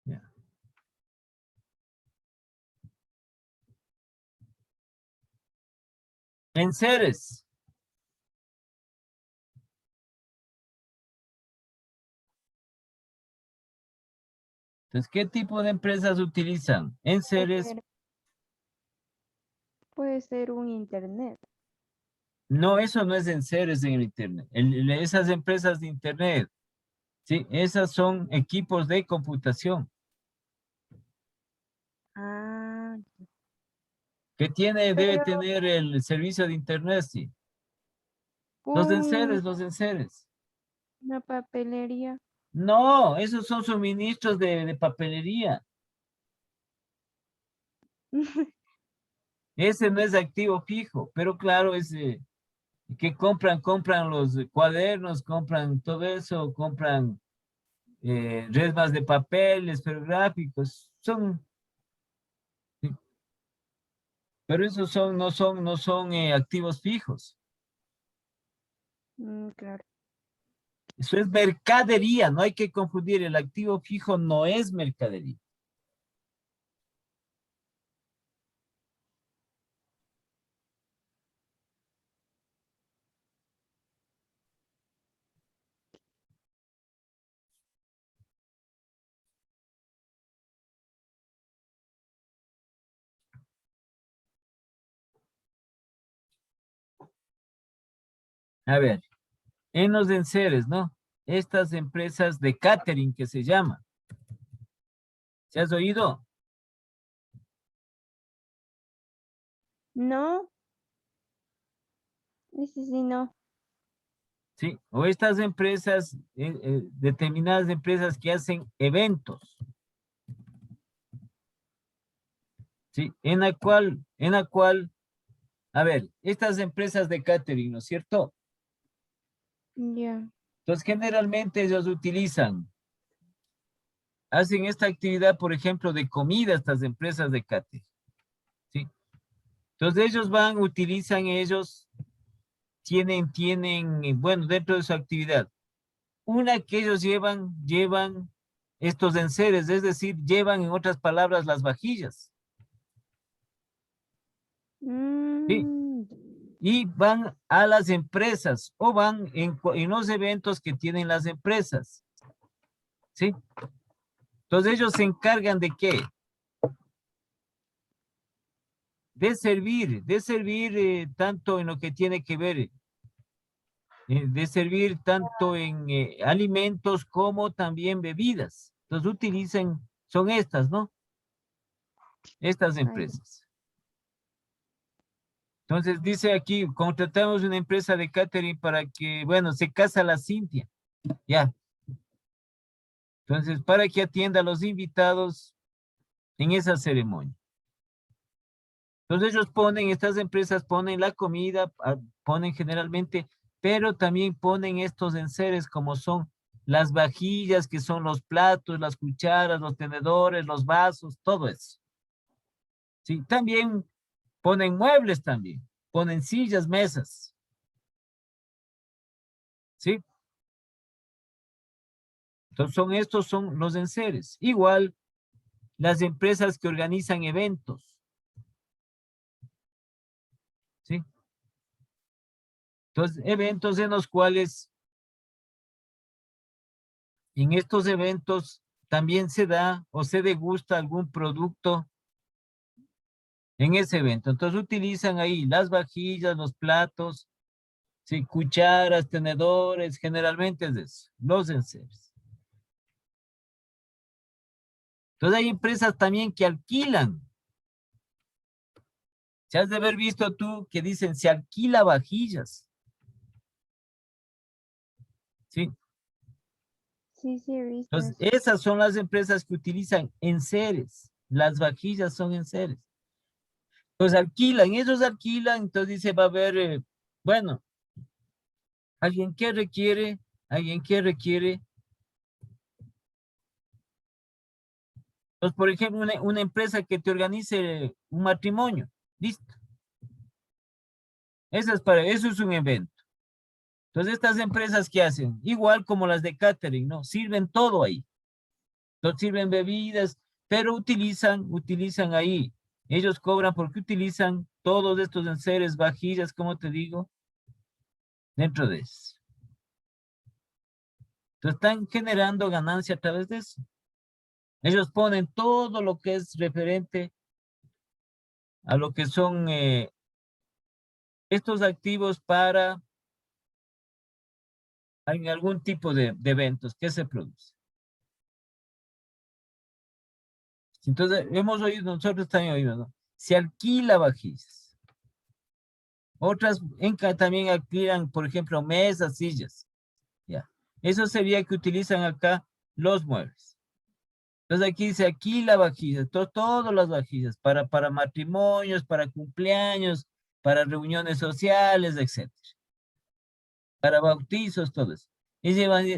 Ya. Enseres. Entonces, ¿qué tipo de empresas utilizan? Enseres. puede ser un internet. No, eso no es enseres en el internet. Esas empresas de internet, sí, esas son equipos de computación Ah, que debe pero tener el servicio de internet, sí. un, Los enseres. una papelería. No, esos son suministros de papelería. Ese no es activo fijo, pero claro, es que compran los cuadernos, compran todo eso, compran resmas de papel, esferográficos, sí, pero esos no son activos fijos. Claro. Eso es mercadería, no hay que confundir, el activo fijo no es mercadería. A ver, en los enseres, ¿no? Estas empresas de catering que se llama. ¿Se has oído? No, ese sí no. Sí, o estas empresas, determinadas empresas que hacen eventos, ¿sí? En la cual, a ver, estas empresas de catering, ¿no es cierto? Ya. Entonces, generalmente ellos hacen esta actividad, por ejemplo, de comida, estas empresas de catering, ¿sí? Entonces, ellos tienen, bueno, dentro de su actividad, una que ellos llevan estos enseres, es decir, llevan, en otras palabras, las vajillas, ¿sí? Mm, Y van a las empresas o van en los eventos que tienen las empresas, ¿sí? Entonces ellos se encargan de qué? De servir tanto en lo que tiene que ver, de servir tanto en alimentos como también bebidas. Entonces son estas, ¿no? Estas ay, empresas. Entonces dice aquí, contratamos una empresa de catering para que, bueno, se casa la Cintia, ya. Entonces, para que atienda a los invitados en esa ceremonia. Entonces estas empresas ponen la comida, ponen generalmente, pero también ponen estos enseres como son las vajillas, que son los platos, las cucharas, los tenedores, los vasos, todo eso. Sí, también ponen muebles también, ponen sillas, mesas, ¿sí? Entonces estos son los enseres. Igual las empresas que organizan eventos, ¿sí? Entonces, eventos en los cuales, en estos eventos, también se da o se degusta algún producto en ese evento. Entonces, utilizan ahí las vajillas, los platos, ¿sí? Cucharas, tenedores, generalmente es eso, los enseres. Entonces, hay empresas también que alquilan, Se has de haber visto tú que dicen se alquila vajillas. ¿Sí? Sí, sí, he visto Entonces, eso. esas son las empresas que utilizan enseres. Las vajillas son enseres. Entonces alquilan, ellos alquilan, entonces dice, va a haber, bueno, alguien que requiere, alguien que requiere. Entonces, por ejemplo, una empresa que te organice un matrimonio, listo. Eso es un evento. Entonces, estas empresas que hacen, igual como las de catering, ¿no? Sirven todo ahí. Entonces, sirven bebidas, pero utilizan ahí. Ellos cobran porque utilizan todos estos enseres, vajillas, como te digo, dentro de eso. Entonces, están generando ganancia a través de eso. Ellos ponen todo lo que es referente a lo que son estos activos para en algún tipo de eventos que se produce. Entonces, hemos oído, nosotros también oímos, ¿no? Se alquila vajillas. Otras también alquilan, por ejemplo, mesas, sillas. Ya. Eso sería que utilizan acá los muebles. Entonces aquí se alquila vajillas, todas las vajillas, para matrimonios, para cumpleaños, para reuniones sociales, etcétera. Para bautizos, todo eso. Y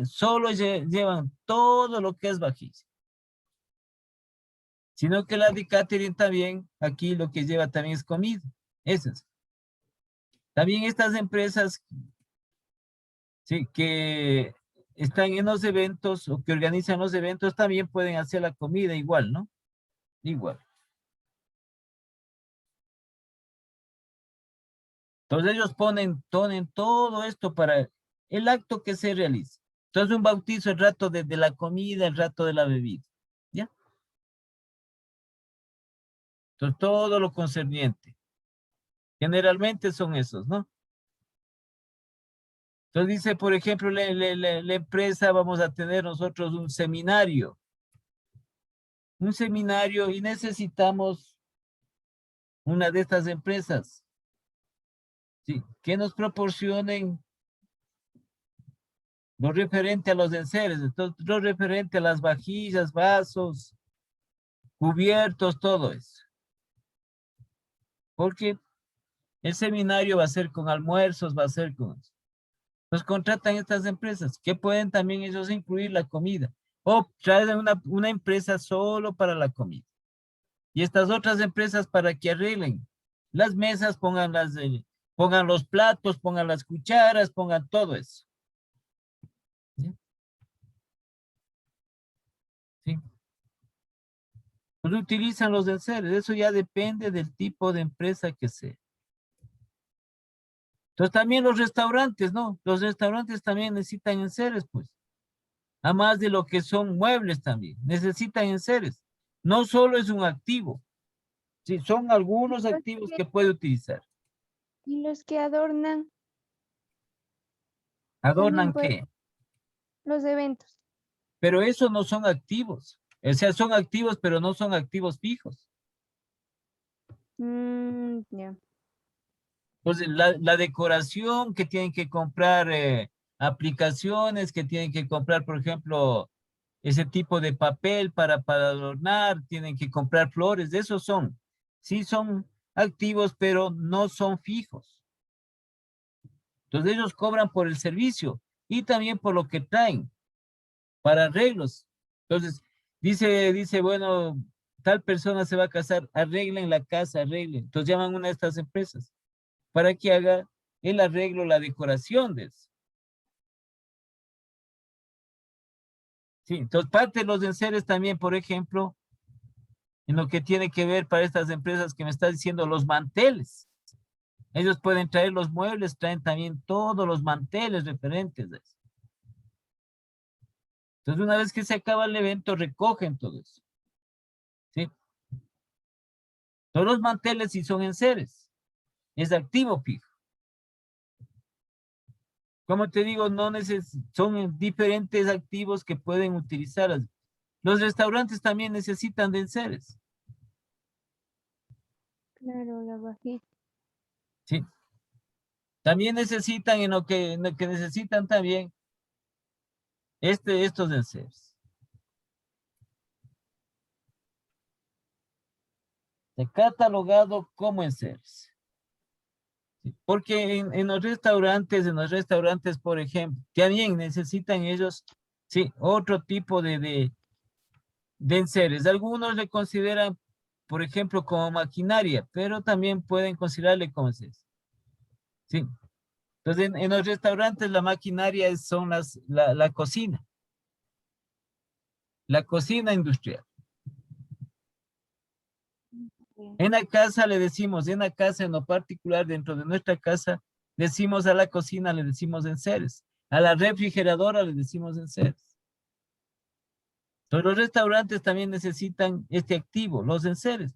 solo llevan todo lo que es vajilla. Sino que la de catering también, aquí lo que lleva también es comida. Esas. También estas empresas, sí, que están en los eventos o que organizan los eventos también pueden hacer la comida igual, ¿no? Igual. Entonces ellos ponen todo esto para el acto que se realiza. Entonces un bautizo, el rato de la comida, el rato de la bebida. ¿Ya? Entonces todo lo concerniente. Generalmente son esos, ¿no? Entonces dice, por ejemplo, la empresa, vamos a tener nosotros un seminario y necesitamos una de estas empresas, ¿sí? Que nos proporcionen lo referente a los enseres, entonces, lo referente a las vajillas, vasos, cubiertos, todo eso. Porque el seminario va a ser con almuerzos, va a ser con... Nos contratan estas empresas, que pueden también ellos incluir la comida. O traen una empresa solo para la comida. Y estas otras empresas para que arreglen las mesas, pongan los platos, pongan las cucharas, pongan todo eso. ¿Sí? ¿Sí? Pues utilizan los enseres, eso ya depende del tipo de empresa que sea. Entonces también los restaurantes, ¿no? Los restaurantes también necesitan enseres, pues. Además de lo que son muebles también, necesitan enseres. No solo es un activo, sí, son Y algunos los activos que, que puede utilizar. y los que adornan también ¿Adornan pueden qué? los eventos. Pero esos no son activos. O sea, son activos, pero no son activos fijos. Ya. Entonces, la decoración que tienen que comprar, aplicaciones que tienen que comprar, por ejemplo, ese tipo de papel para adornar, tienen que comprar flores, de esos son. Sí son activos, pero no son fijos. Entonces ellos cobran por el servicio y también por lo que traen para arreglos. Entonces, dice, bueno, tal persona se va a casar, arreglen la casa, arreglen. Entonces llaman a una de estas empresas para que haga el arreglo, la decoración de eso. Sí, entonces parte de los enseres también, por ejemplo, en lo que tiene que ver para estas empresas que me está diciendo los manteles. Ellos pueden traer los muebles, traen también todos los manteles referentes a eso. Entonces, una vez que se acaba el evento, recogen todo eso. ¿Sí? Todos los manteles sí son enseres. Es activo fijo. Como te digo, son diferentes activos que pueden utilizar. Los restaurantes también necesitan de enseres. Claro, la bajita. ¿sí? También necesitan, en lo que necesitan también, estos enseres. Catalogado como enseres. ¿Sí? Porque en los restaurantes, por ejemplo, también necesitan ellos, sí, otro tipo de enseres. Algunos le consideran, por ejemplo, como maquinaria, pero también pueden considerarle como enseres. ¿Sí? Entonces, en los restaurantes la maquinaria son la cocina industrial. Sí. En la casa le decimos, en la casa en lo particular, dentro de nuestra casa, decimos a la cocina, le decimos enseres. A la refrigeradora le decimos enseres. Entonces los restaurantes también necesitan este activo, los enseres,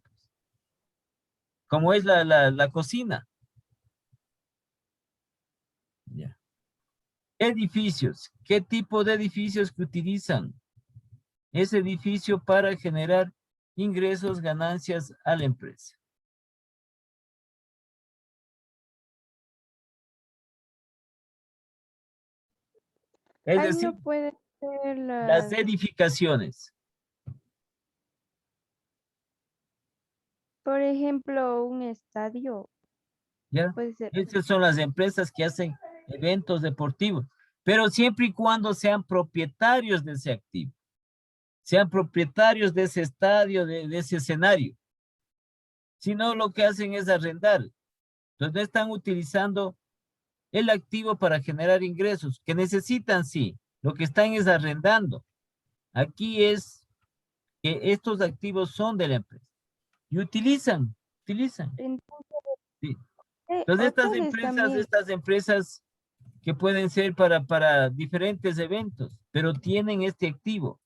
como es la cocina. Ya. Edificios. ¿Qué tipo de edificios que utilizan? Ese edificio para generar ingresos, ganancias a la empresa. Es Ahí decir, no puede ser las las, edificaciones. por ejemplo, un estadio, ¿Ya? puede ser. Estas son las empresas que hacen eventos deportivos, pero siempre y cuando sean propietarios de ese activo, sean propietarios de ese estadio, de ese escenario. Si no, lo que hacen es arrendar. Entonces no están utilizando el activo para generar ingresos, que necesitan, sí. Lo que están es arrendando. Aquí es que estos activos son de la empresa y utilizan. Entonces, Sí. Entonces hoteles también. estas empresas que pueden ser para diferentes eventos, pero tienen este activo,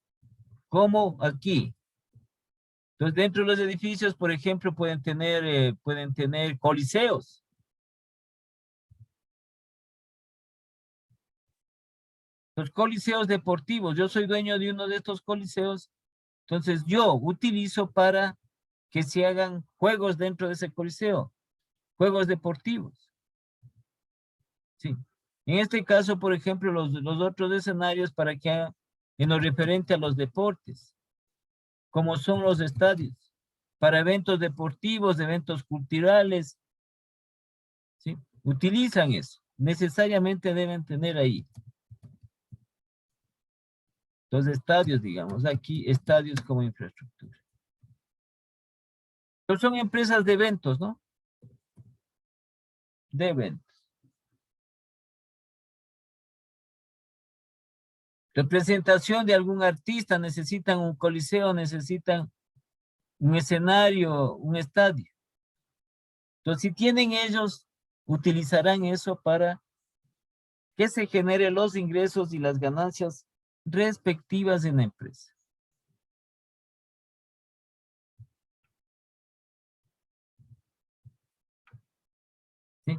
como aquí. Entonces, dentro de los edificios, por ejemplo, pueden tener coliseos. Los coliseos deportivos. Yo soy dueño de uno de estos coliseos, entonces yo utilizo para que se hagan juegos dentro de ese coliseo, juegos deportivos. Sí. En este caso, por ejemplo, los otros escenarios para que hagan en lo referente a los deportes, como son los estadios, para eventos deportivos, eventos culturales, ¿sí? Utilizan eso. Necesariamente deben tener ahí. Los estadios, digamos, aquí estadios como infraestructura. Pero son empresas de eventos, ¿no? De eventos. Representación de algún artista, necesitan un coliseo, necesitan un escenario, un estadio. Entonces, si tienen ellos, utilizarán eso para que se generen los ingresos y las ganancias respectivas en la empresa. ¿Sí?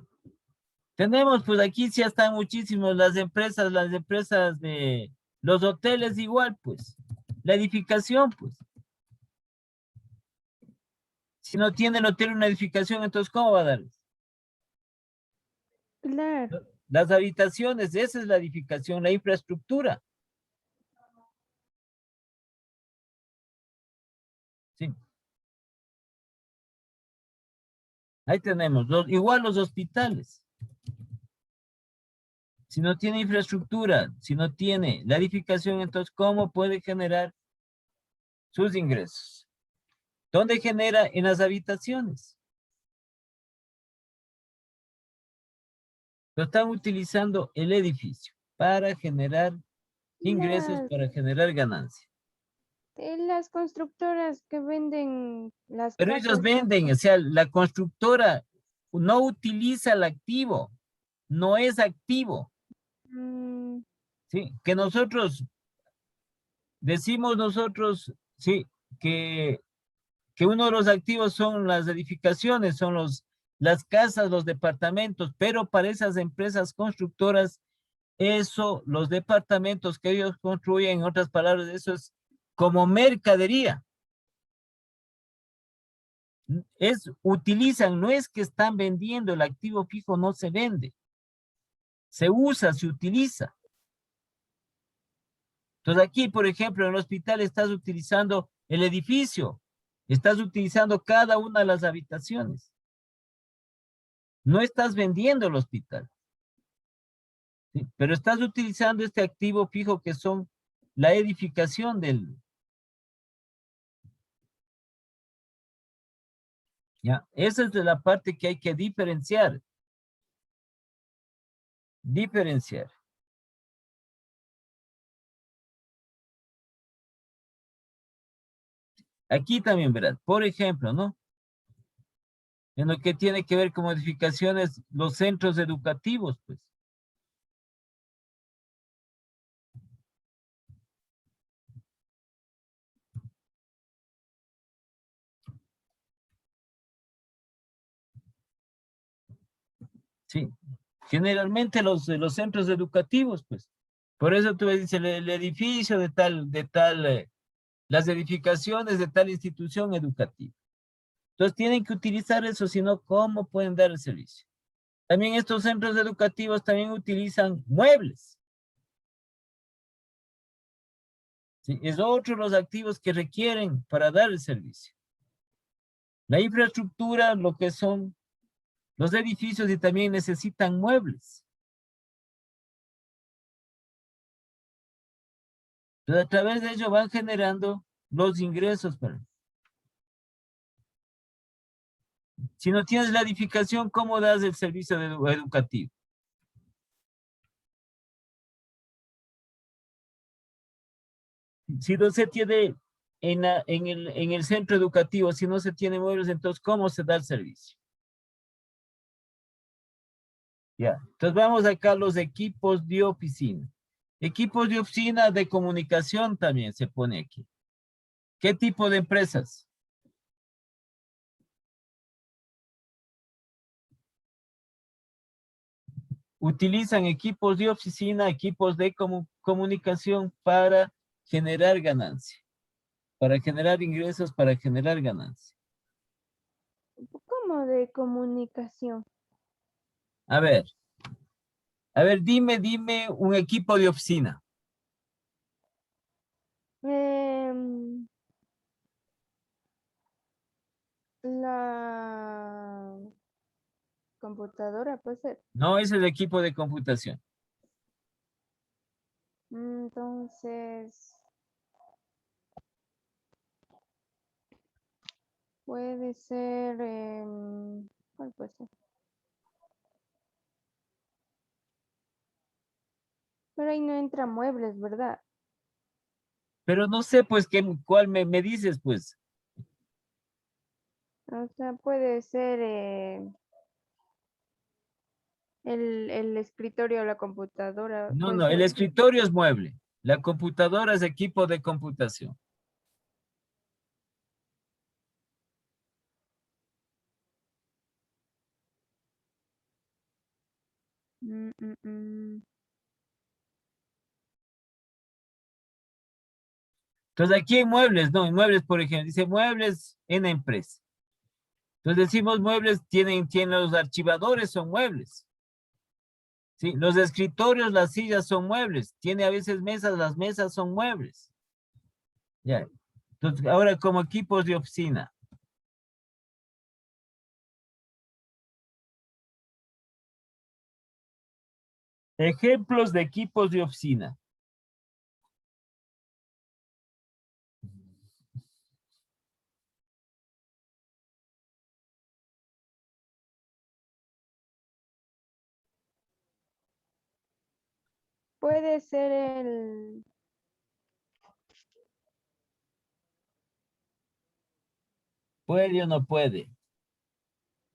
Tenemos, pues aquí sí están muchísimos las empresas de los hoteles igual, pues. La edificación, pues. Si no tiene el hotel una edificación, entonces ¿cómo va a darles? Claro. Las habitaciones, esa es la edificación, la infraestructura. Sí. Ahí tenemos, igual los hospitales. Si no tiene infraestructura, si no tiene la edificación, entonces ¿cómo puede generar sus ingresos? ¿Dónde genera? En las habitaciones. Lo están utilizando el edificio para generar ingresos, Las, para generar ganancias. las constructoras que venden las Pero ellos casas. venden, o sea, la constructora no utiliza el activo, no es activo, mm, ¿sí? Que nosotros decimos nosotros, sí, que uno de los activos son las edificaciones, son las casas, los departamentos, pero para esas empresas constructoras, eso, los departamentos que ellos construyen, en otras palabras, eso es como mercadería. Utilizan, no es que están vendiendo, el activo fijo no se vende. Se usa, se utiliza. Entonces aquí, por ejemplo, en el hospital estás utilizando el edificio, estás utilizando cada una de las habitaciones. No estás vendiendo el hospital, ¿sí? Pero estás utilizando este activo fijo que son la edificación del... ¿Ya? Esa es de la parte que hay que diferenciar. Diferenciar. Aquí también verás, por ejemplo, ¿no? En lo que tiene que ver con modificaciones, los centros educativos, pues. Sí, generalmente los centros educativos, pues. Por eso tú dices el edificio las edificaciones de tal institución educativa. Entonces tienen que utilizar eso, si no, ¿cómo pueden dar el servicio? También estos centros educativos también utilizan muebles. ¿Sí? Es otro de los activos que requieren para dar el servicio. La infraestructura, lo que son los edificios y también necesitan muebles. Entonces, a través de ello van generando los ingresos. Si no tienes la edificación, ¿cómo das el servicio educativo? Si no se tiene en el centro educativo, si no se tiene muebles, entonces, ¿cómo se da el servicio? Ya, entonces vamos acá a los equipos de oficina. Equipos de oficina de comunicación también se pone aquí. ¿Qué tipo de empresas? Utilizan equipos de oficina, equipos de comunicación para generar ganancia, para generar ingresos, para generar ganancia. ¿Cómo de comunicación? A ver, dime un equipo de oficina. Em, la computadora puede ser. No es el equipo de computación. Entonces, puede ser, ¿cuál puede ser? Pero ahí no entra muebles, ¿verdad? Pero no sé, pues, ¿cuál me dices, pues? O sea, puede ser el escritorio o la computadora, No, puede no, el ser. escritorio es mueble. La computadora es equipo de computación. Mm, mm, mm. Entonces, aquí hay muebles, ¿no? En muebles, por ejemplo, dice muebles en empresa. Entonces decimos muebles, tienen los archivadores, son muebles. ¿Sí? Los escritorios, las sillas son muebles. Tiene a veces mesas, las mesas son muebles. Ya. Entonces, ahora como equipos de oficina. Ejemplos de equipos de oficina. Puede ser ¿Puede o no puede?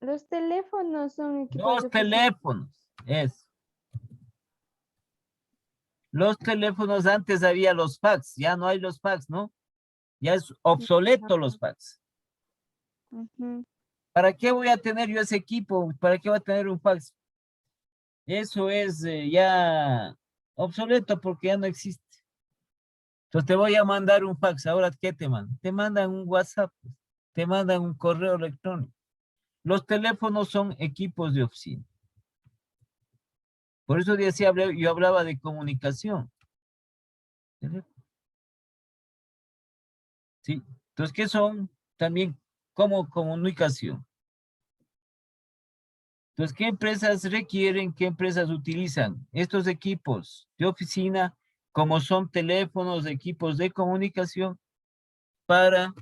los teléfonos son equipos Los de oficina. teléfonos, es. Los teléfonos, antes había los fax, ya no hay los fax, ¿no? Ya es obsoleto los Ajá. fax. Ujú. ¿Para qué voy a tener yo ese equipo? ¿Para qué voy a tener un fax? Eso es ya obsoleto porque ya no existe. Entonces te voy a mandar un fax. Ahora, ¿qué te mandan? Te mandan un WhatsApp. te mandan un correo electrónico. Los teléfonos son equipos de oficina. Por eso decía, yo hablaba de comunicación. ¿Sí? Entonces, ¿qué son? También como comunicación. Entonces, ¿qué empresas requieren, qué empresas utilizan estos equipos de oficina, como son teléfonos, equipos de comunicación, para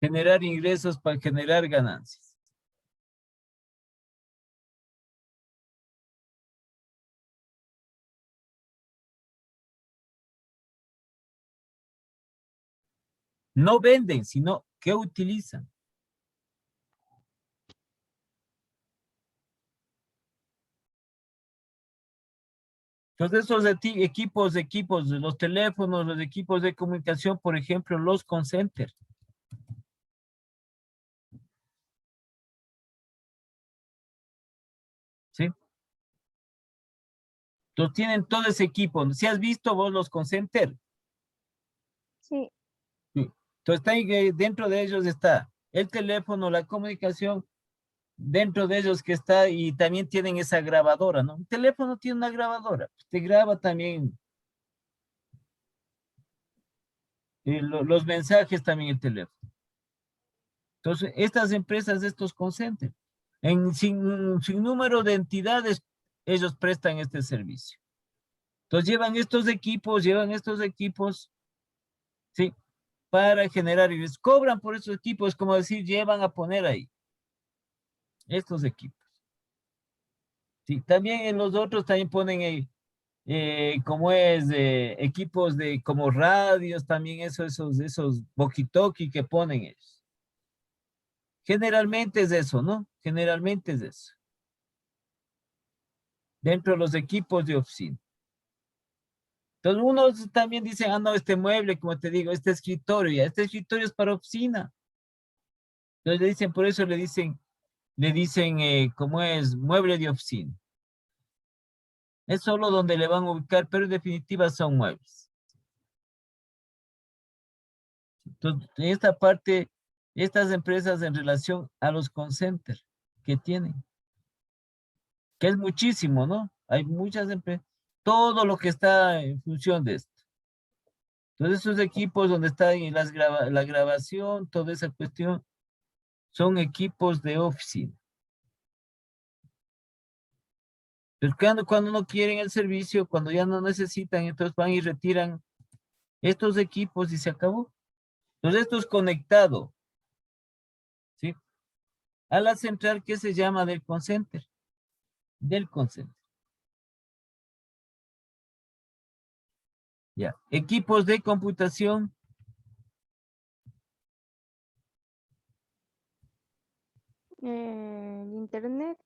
generar ingresos, para generar ganancias? No venden, sino que utilizan. Entonces, esos equipos de los teléfonos, los equipos de comunicación, por ejemplo, los call centers. ¿Sí? Entonces, tienen todo ese equipo. ¿Si has visto vos los call centers? Sí, Sí. Entonces, está ahí, dentro de ellos está el teléfono, la comunicación, dentro de ellos que está, y también tienen esa grabadora, ¿no? Un teléfono tiene una grabadora, te graba también los mensajes, también el teléfono. Entonces, estas empresas, estos call centers, sin número de entidades, ellos prestan este servicio. Entonces, llevan estos equipos, ¿sí? Para generar, y les cobran por esos equipos, como decir, llevan a poner ahí estos equipos. Sí, también en los otros también ponen ahí, como es, equipos de, como radios, también esos walkie-talkie que ponen ellos. Generalmente es eso, ¿no? Generalmente es eso. Dentro de los equipos de oficina. Entonces, unos también dicen, ah, no, este mueble, como te digo, este escritorio, ya, este escritorio es para oficina. Entonces le dicen, por eso le dicen, ¿cómo es? Mueble de oficina. Es solo donde le van a ubicar, pero en definitiva son muebles. Entonces, en esta parte, estas empresas en relación a los call centers que tienen, que es muchísimo, ¿no? Hay muchas empresas, todo lo que está en función de esto. Entonces, esos equipos donde está en la grabación, toda esa cuestión, son equipos de oficina. Pero cuando no quieren el servicio, cuando ya no necesitan, entonces van y retiran estos equipos y se acabó. Entonces, esto es conectado, ¿sí? A la central que se llama del call center, del call center. Ya. Equipos de computación. el internet.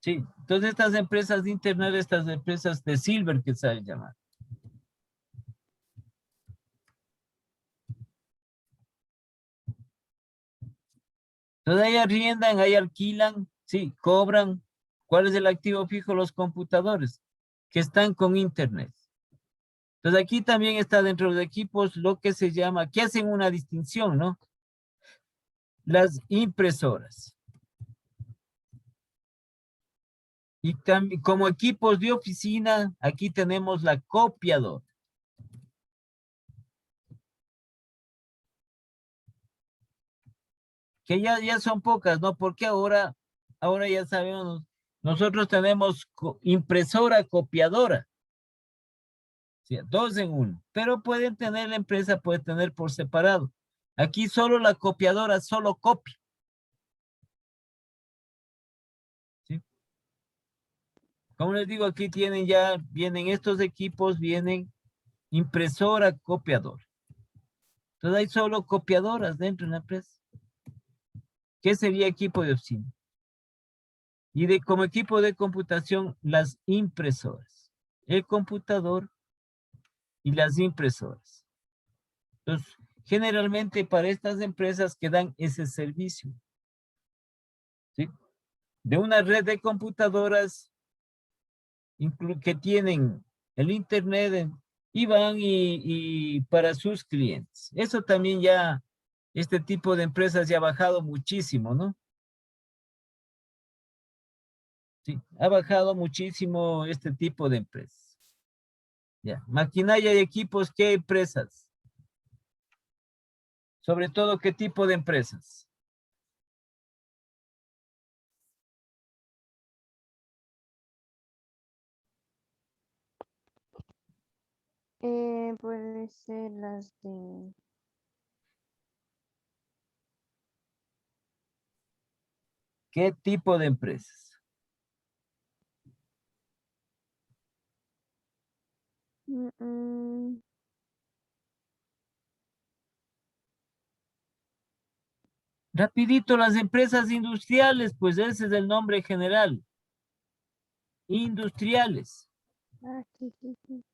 Sí. Entonces, estas empresas de internet, estas empresas de Silver que se llaman. Entonces, ahí arriendan, ahí alquilan, sí, cobran. ¿Cuál es el activo fijo? Los computadores que están con internet. Entonces, aquí también está dentro de los equipos lo que se llama, que hacen una distinción, ¿no? Las impresoras. Y también como equipos de oficina, aquí tenemos la copiadora. Que ya son pocas, ¿no? Porque ahora ya sabemos, nosotros tenemos impresora copiadora. Sí, dos en uno. Pero pueden tener, la empresa puede tener por separado. Aquí solo la copiadora, solo copia. ¿Sí? Como les digo, aquí vienen estos equipos, vienen impresora copiadora. Entonces hay solo copiadoras dentro de la empresa. ¿Qué sería equipo de oficina? Y como equipo de computación, las impresoras, el computador y las impresoras. Entonces, generalmente para estas empresas que dan ese servicio, ¿sí? De una red de computadoras que tienen el internet y van y para sus clientes. Eso también ya, este tipo de empresas ya ha bajado muchísimo, ¿no? Sí, ha bajado muchísimo este tipo de empresas. Ya, maquinaria y equipos, ¿qué empresas? Sobre todo, ¿qué tipo de empresas? Puede ser las de... ¿Qué tipo de empresas? mm, mm, Rapidito, las empresas industriales, pues ese es el nombre general. Industriales. sí, sí, sí.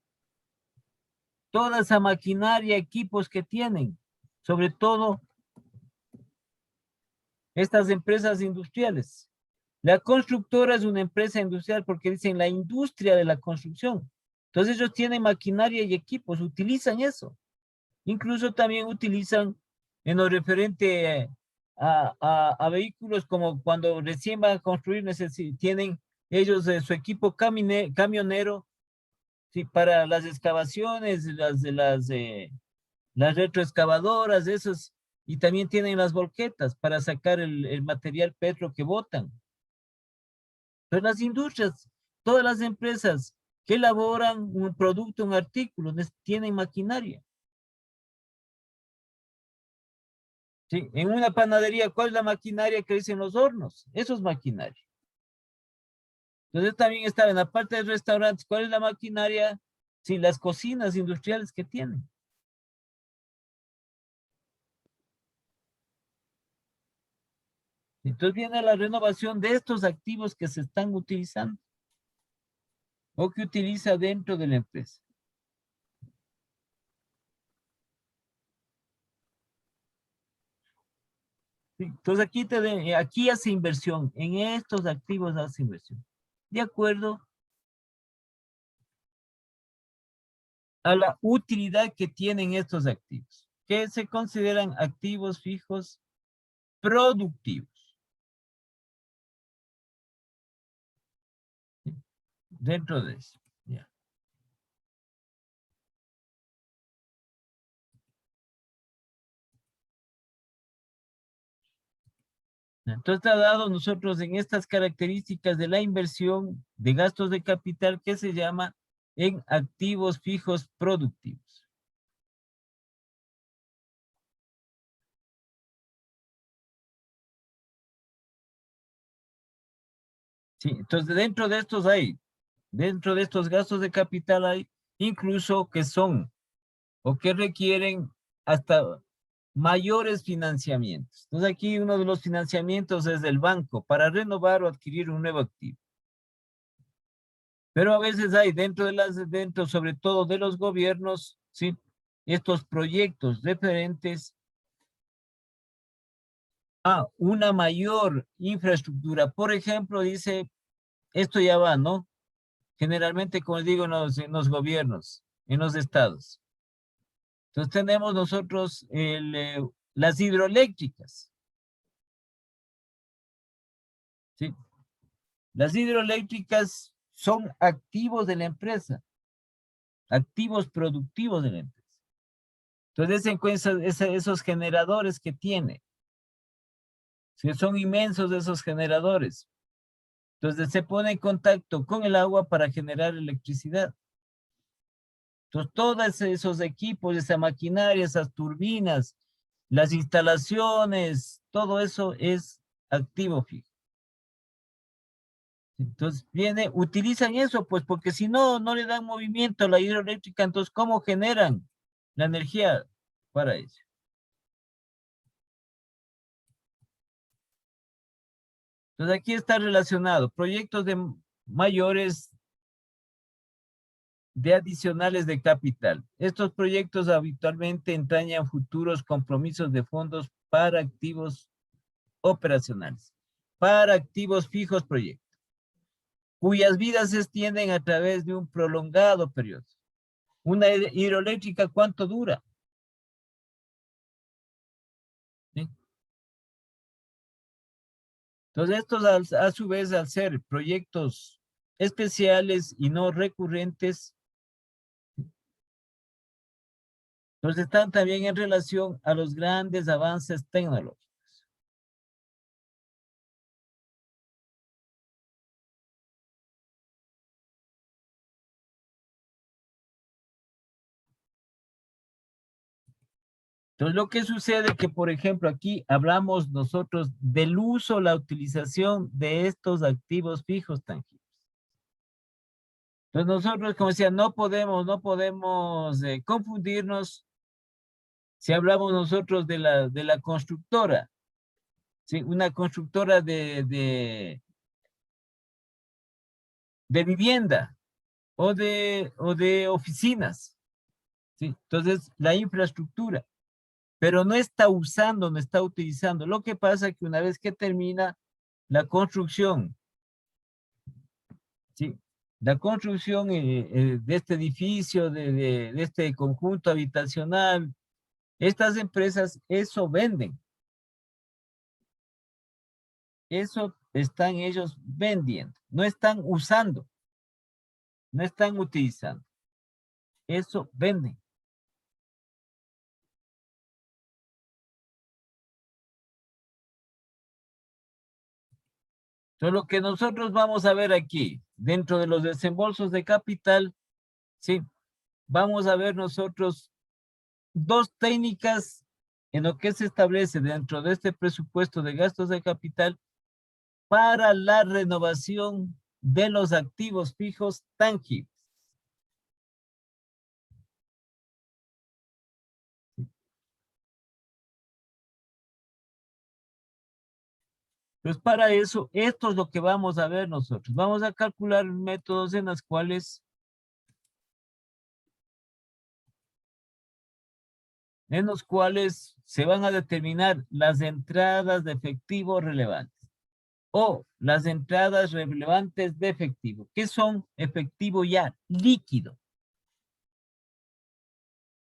Toda esa maquinaria, equipos que tienen, sobre todo estas empresas industriales. La constructora es una empresa industrial porque dicen la industria de la construcción. Entonces ellos tienen maquinaria y equipos, utilizan eso. Incluso también utilizan en lo referente a vehículos como cuando recién van a construir, tienen ellos su equipo camionero, sí, para las excavaciones, las retroexcavadoras, esos, y también tienen las volquetas para sacar el material petro que botan. Pero las industrias, todas las empresas que elaboran un producto, un artículo, tienen maquinaria. Sí, en una panadería, ¿cuál es la maquinaria que dicen los hornos? Eso es maquinaria. Entonces también está en la parte de restaurantes, ¿cuál es la maquinaria? Sí, las cocinas industriales que tienen. Entonces viene la renovación de estos activos que se están utilizando o que utiliza dentro de la empresa. Sí, entonces aquí hace inversión, en estos activos hace inversión. De acuerdo a la utilidad que tienen estos activos, que se consideran activos fijos productivos. ¿Sí? Dentro de eso. Ya. Entonces ha dado nosotros en estas características de la inversión de gastos de capital que se llama en activos fijos productivos. Sí, entonces dentro de estos gastos de capital hay incluso que son o que requieren hasta mayores financiamientos. Entonces aquí uno de los financiamientos es del banco para renovar o adquirir un nuevo activo. Pero a veces hay dentro sobre todo de los gobiernos, ¿sí? Estos proyectos referentes a una mayor infraestructura. Por ejemplo, dice, esto ya va, ¿no? Generalmente, como les digo, en los gobiernos, en los estados. Entonces tenemos nosotros las hidroeléctricas, ¿sí? Las hidroeléctricas son activos de la empresa, activos productivos de la empresa. Entonces, en cuenta esos generadores que tiene, ¿sí? Son inmensos esos generadores. Entonces, se pone en contacto con el agua para generar electricidad. Entonces, todos esos equipos, esa maquinaria, esas turbinas, las instalaciones, todo eso es activo fijo. Entonces utilizan eso, pues porque si no, no le dan movimiento a la hidroeléctrica, entonces ¿cómo generan la energía para eso? Entonces aquí está relacionado, proyectos de mayores de adicionales de capital. Estos proyectos habitualmente entrañan futuros compromisos de fondos para activos operacionales, para activos fijos proyectos, cuyas vidas se extienden a través de un prolongado periodo. Una hidroeléctrica, ¿cuánto dura? ¿Sí? Entonces, estos a su vez, al ser proyectos especiales y no recurrentes, entonces están también en relación a los grandes avances tecnológicos. Entonces, lo que sucede es que, por ejemplo, aquí hablamos nosotros del uso, la utilización de estos activos fijos tangibles. Entonces, nosotros, como decía, no podemos confundirnos si hablamos nosotros de la constructora, ¿sí? Una constructora de vivienda o de oficinas, ¿sí? Entonces, la infraestructura, pero no está usando, no está utilizando. Lo que pasa es que una vez que termina la construcción, ¿sí? La construcción de este edificio, de este conjunto habitacional, estas empresas eso venden, eso están ellos vendiendo, no están usando, no están utilizando, eso venden. Entonces, lo que nosotros vamos a ver aquí, dentro de los desembolsos de capital, ¿sí? Vamos a ver nosotros dos técnicas en lo que se establece dentro de este presupuesto de gastos de capital para la renovación de los activos fijos tangibles. Pues para eso, esto es lo que vamos a ver nosotros. Vamos a calcular métodos en los cuales se van a determinar las entradas de efectivo relevantes o las entradas relevantes de efectivo. ¿Qué son efectivo ya líquido?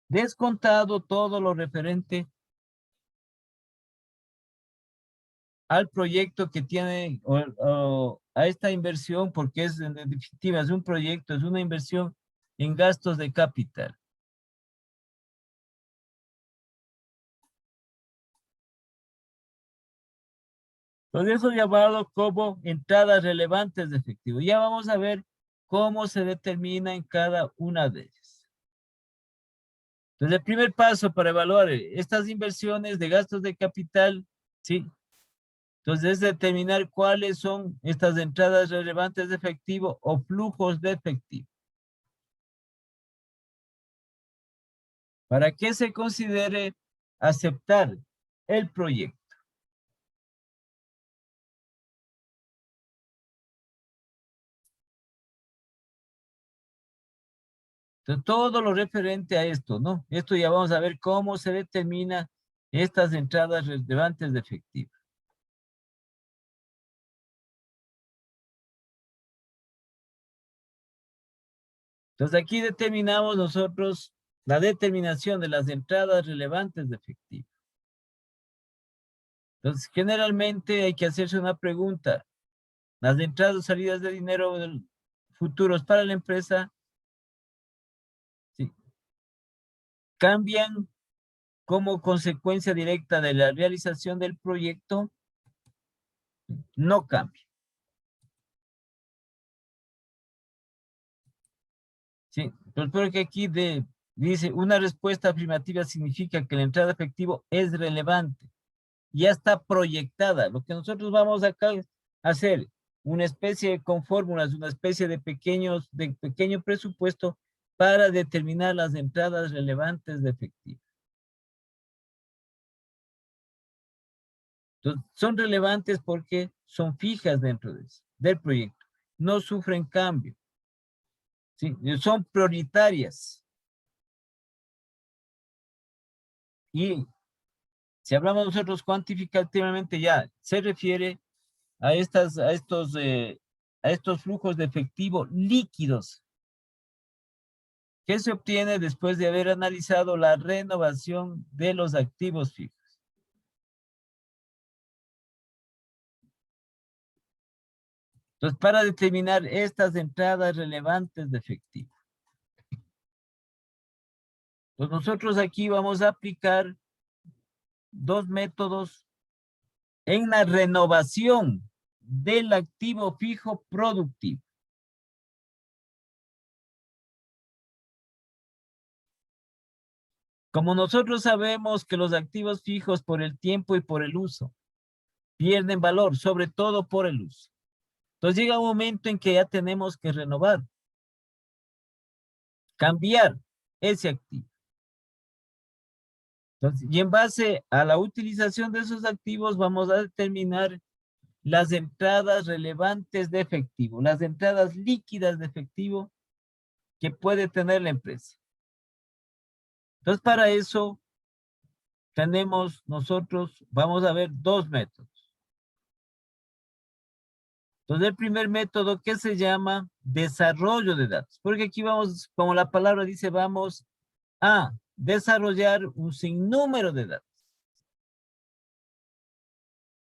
Descontado todo lo referente al proyecto que tiene o a esta inversión, porque es en definitiva es un proyecto, es una inversión en gastos de capital. Entonces eso llamado como entradas relevantes de efectivo. Ya vamos a ver cómo se determina en cada una de ellas. Entonces el primer paso para evaluar estas inversiones de gastos de capital, ¿sí? Entonces es determinar cuáles son estas entradas relevantes de efectivo o flujos de efectivo. Para que se considere aceptar el proyecto. Entonces, todo lo referente a esto, ¿no? Esto ya vamos a ver cómo se determina estas entradas relevantes de efectivo. Entonces, aquí determinamos nosotros la determinación de las entradas relevantes de efectivo. Entonces, generalmente hay que hacerse una pregunta. Las entradas o salidas de dinero futuros para la empresa, ¿sí?, cambian como consecuencia directa de la realización del proyecto. No cambia. Sí, pero espero que aquí dice, una respuesta afirmativa significa que la entrada de efectivo es relevante. Ya está proyectada. Lo que nosotros vamos acá a hacer, una especie con fórmulas, una especie de pequeño presupuesto para determinar las entradas relevantes de efectivo. Entonces, son relevantes porque son fijas dentro del proyecto. No sufren cambio. ¿Sí? Son prioritarias. Y si hablamos nosotros cuantificativamente, ya se refiere a estos flujos de efectivo líquidos, ¿Qué se obtiene después de haber analizado la renovación de los activos fijos? Entonces, para determinar estas entradas relevantes de efectivo, pues nosotros aquí vamos a aplicar dos métodos en la renovación del activo fijo productivo. Como nosotros sabemos que los activos fijos por el tiempo y por el uso pierden valor, sobre todo por el uso. Entonces llega un momento en que ya tenemos que renovar, cambiar ese activo. Entonces, y en base a la utilización de esos activos vamos a determinar las entradas relevantes de efectivo, las entradas líquidas de efectivo que puede tener la empresa. Entonces, para eso tenemos nosotros, vamos a ver dos métodos. Entonces, el primer método que se llama desarrollo de datos, porque aquí vamos, como la palabra dice, vamos a desarrollar un sinnúmero de datos.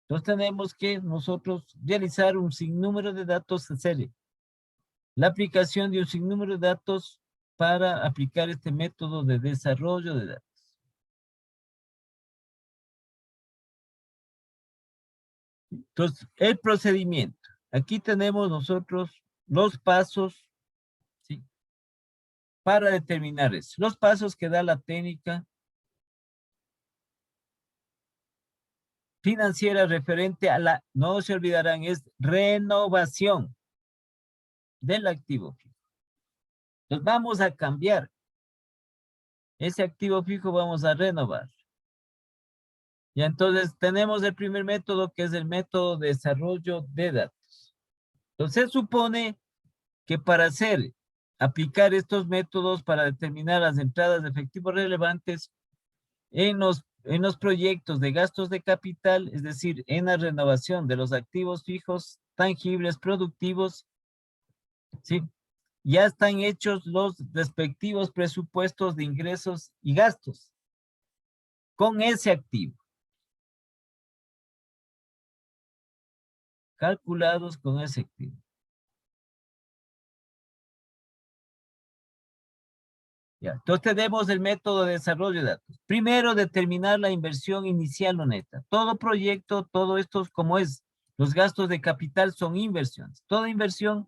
Entonces, tenemos que nosotros realizar un sinnúmero de datos en serie. La aplicación de un sinnúmero de datos para aplicar este método de desarrollo de datos. Entonces, el procedimiento. Aquí tenemos nosotros los pasos, ¿sí? Para determinar eso. Los pasos que da la técnica financiera referente a la, no se olvidarán, es renovación del activo fijo. Entonces, vamos a cambiar ese activo fijo, vamos a renovar. Y entonces tenemos el primer método que es el método de desarrollo de datos. Entonces se supone que para aplicar estos métodos para determinar las entradas de efectivo relevantes en los proyectos de gastos de capital, es decir, en la renovación de los activos fijos, tangibles, productivos, ¿sí? Ya están hechos los respectivos presupuestos de ingresos y gastos con ese activo. Calculados con ese activo. Ya. Entonces tenemos el método de desarrollo de datos. Primero, determinar la inversión inicial o neta. Todo proyecto, todo esto como es, los gastos de capital son inversiones. Toda inversión,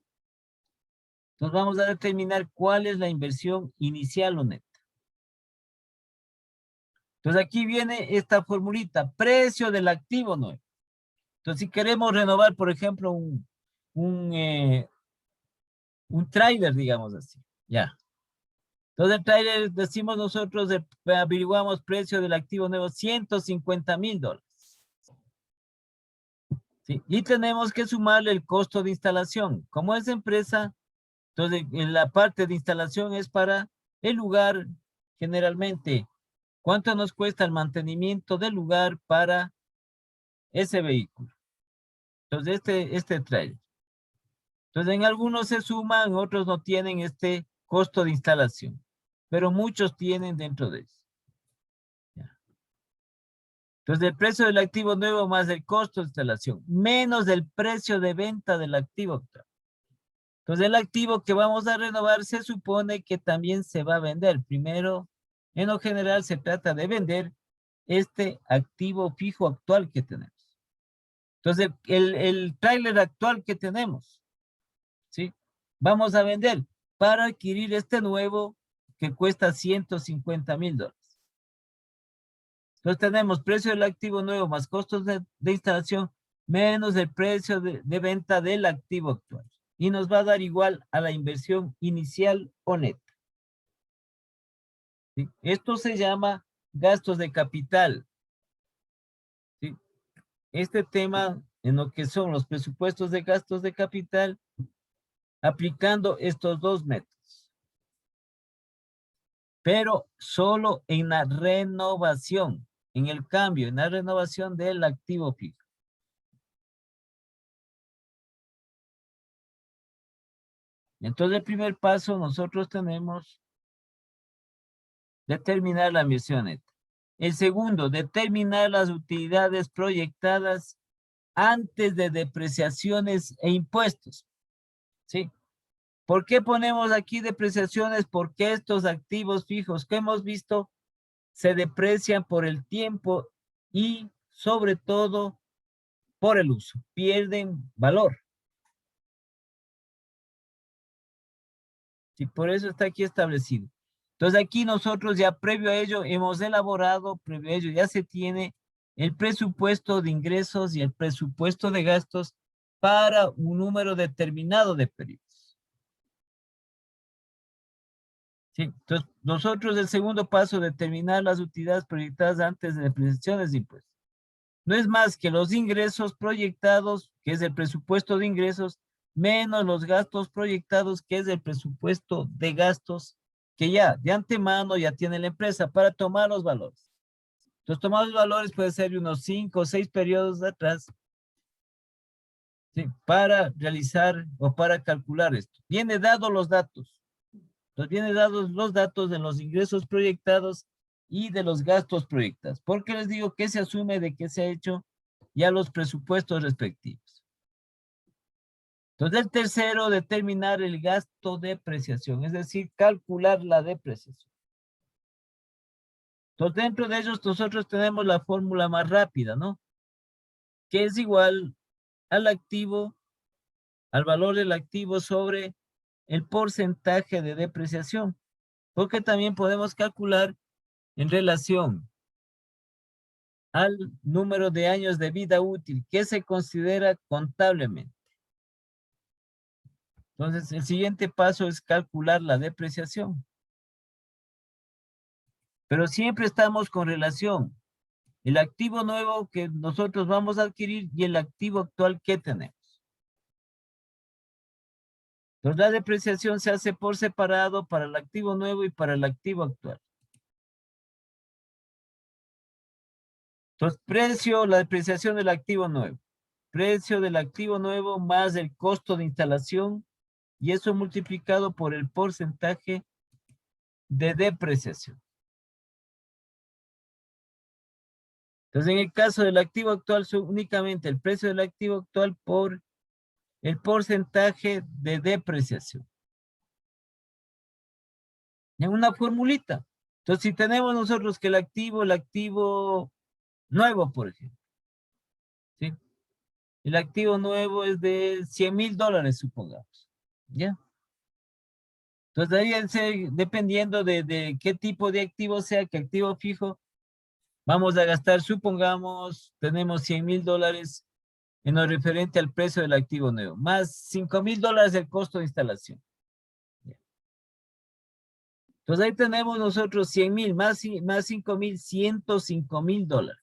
nos vamos a determinar cuál es la inversión inicial o neta. Entonces aquí viene esta formulita, precio del activo nuevo. Entonces si queremos renovar, por ejemplo, un tráiler, digamos así, ya. Entonces el tráiler, decimos nosotros, averiguamos precio del activo nuevo, $150,000. ¿Sí? Y tenemos que sumarle el costo de instalación. Como es empresa, entonces en la parte de instalación es para el lugar, generalmente. ¿Cuánto nos cuesta el mantenimiento del lugar para ese vehículo? Entonces este trailer. Entonces en algunos se suman, otros no tienen este costo de instalación. Pero muchos tienen dentro de eso. Entonces, el precio del activo nuevo más el costo de instalación, menos el precio de venta del activo actual. Entonces, el activo que vamos a renovar se supone que también se va a vender. Primero, en lo general, se trata de vender este activo fijo actual que tenemos. Entonces, el tráiler actual que tenemos, ¿sí? Vamos a vender para adquirir este nuevo que cuesta $150,000. Entonces tenemos precio del activo nuevo más costos de instalación menos el precio de venta del activo actual. Y nos va a dar igual a la inversión inicial o neta. ¿Sí? Esto se llama gastos de capital. ¿Sí? Este tema en lo que son los presupuestos de gastos de capital, aplicando estos dos métodos. Pero solo en la renovación, en el cambio, en la renovación del activo fijo. Entonces, el primer paso, nosotros tenemos Determinar la inversión neta. El segundo, determinar las utilidades proyectadas antes de depreciaciones e impuestos. ¿Sí? ¿Por qué ponemos aquí depreciaciones? Porque estos activos fijos que hemos visto se deprecian por el tiempo y sobre todo por el uso. Pierden valor. Y por eso está aquí establecido. Entonces aquí nosotros ya previo a ello hemos elaborado, previo a ello ya se tiene el presupuesto de ingresos y el presupuesto de gastos para un número determinado de periodos. ¿Sí? Entonces nosotros el segundo paso, determinar las utilidades proyectadas antes de depreciaciones de impuestos. No es más que los ingresos proyectados, que es el presupuesto de ingresos, menos los gastos proyectados, que es el presupuesto de gastos, que ya de antemano ya tiene la empresa para tomar los valores. Entonces, tomar los valores puede ser de unos 5 o 6 periodos de atrás, ¿sí? Para realizar o para calcular esto. Viene dados los datos. Entonces, viene dados los datos de los ingresos proyectados y de los gastos proyectados. Porque les digo que se asume de que se ha hecho ya los presupuestos respectivos. Entonces, el tercero, determinar el gasto de depreciación, es decir, calcular la depreciación. Entonces, dentro de ellos nosotros tenemos la fórmula más rápida, ¿no? Que es igual al activo, al valor del activo sobre el porcentaje de depreciación. Porque también podemos calcular en relación al número de años de vida útil que se considera contablemente. Entonces, el siguiente paso es calcular la depreciación. Pero siempre estamos con relación el activo nuevo que nosotros vamos a adquirir y el activo actual que tenemos. Entonces, la depreciación se hace por separado para el activo nuevo y para el activo actual. Entonces, precio, la depreciación del activo nuevo. Precio del activo nuevo más el costo de instalación y eso multiplicado por el porcentaje de depreciación. Entonces, en el caso del activo actual, son únicamente el precio del activo actual por el porcentaje de depreciación. En una formulita. Entonces, si tenemos nosotros que el activo nuevo, por ejemplo, ¿sí? El activo nuevo es de $100,000, supongamos, ¿ya? Entonces, ahí dependiendo de qué tipo de activo sea, que activo fijo, vamos a gastar, supongamos, tenemos $100,000 en lo referente al precio del activo nuevo, más $5,000 el costo de instalación. Entonces ahí tenemos nosotros 100,000 más 5,000, $105,000.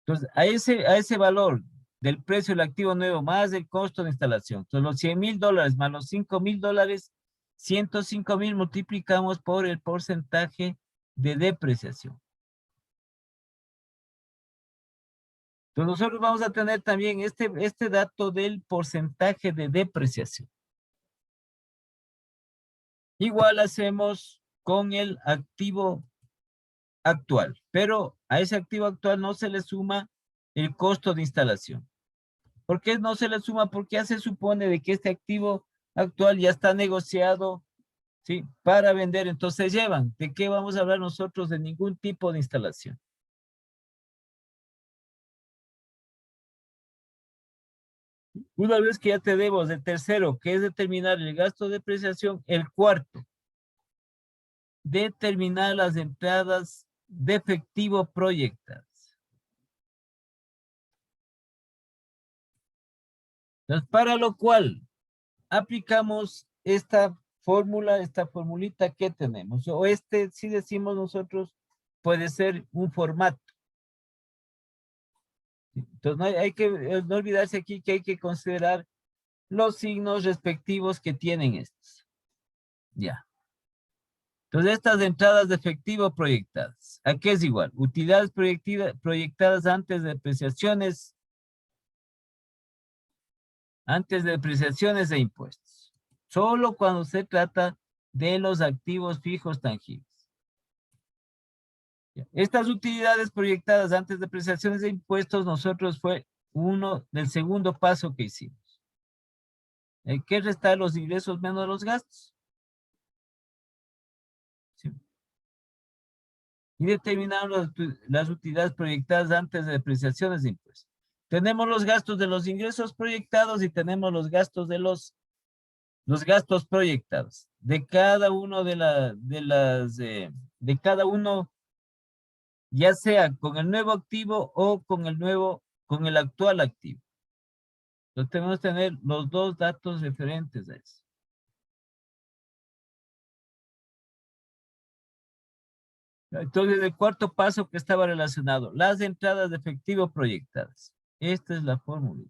Entonces a ese valor del precio del activo nuevo más el costo de instalación, entonces los $100,000 más los $5,000, 105,000 multiplicamos por el porcentaje de depreciación. Entonces nosotros vamos a tener también este dato del porcentaje de depreciación. Igual hacemos con el activo actual, pero a ese activo actual no se le suma el costo de instalación. ¿Por qué no se le suma? Porque ya se supone de que este activo actual ya está negociado, ¿sí? Para vender, entonces llevan. ¿De qué vamos a hablar nosotros? De ningún tipo de instalación. Una vez que ya tenemos el tercero, que es determinar el gasto de depreciación, el cuarto, determinar las entradas de efectivo proyectadas. Entonces, para lo cual aplicamos esta fórmula, esta formulita que tenemos. O si decimos nosotros, puede ser un formato. Entonces, hay que no olvidarse aquí que hay que considerar los signos respectivos que tienen estos. Ya. Entonces, estas entradas de efectivo proyectadas. ¿A qué es igual? Utilidades proyectadas antes de depreciaciones e impuestos. Solo cuando se trata de los activos fijos tangibles. Estas utilidades proyectadas antes de prestaciones de impuestos, nosotros fue uno del segundo paso que hicimos. Hay que restar los ingresos menos los gastos. ¿Sí? Y determinar las utilidades proyectadas antes de prestaciones de impuestos. Tenemos los gastos de los ingresos proyectados y tenemos los gastos de los gastos proyectados. De cada uno de cada uno, ya sea con el nuevo activo o con el actual activo. Entonces tenemos que tener los dos datos referentes a eso. Entonces, el cuarto paso que estaba relacionado, las entradas de efectivo proyectadas. Esta es la fórmula.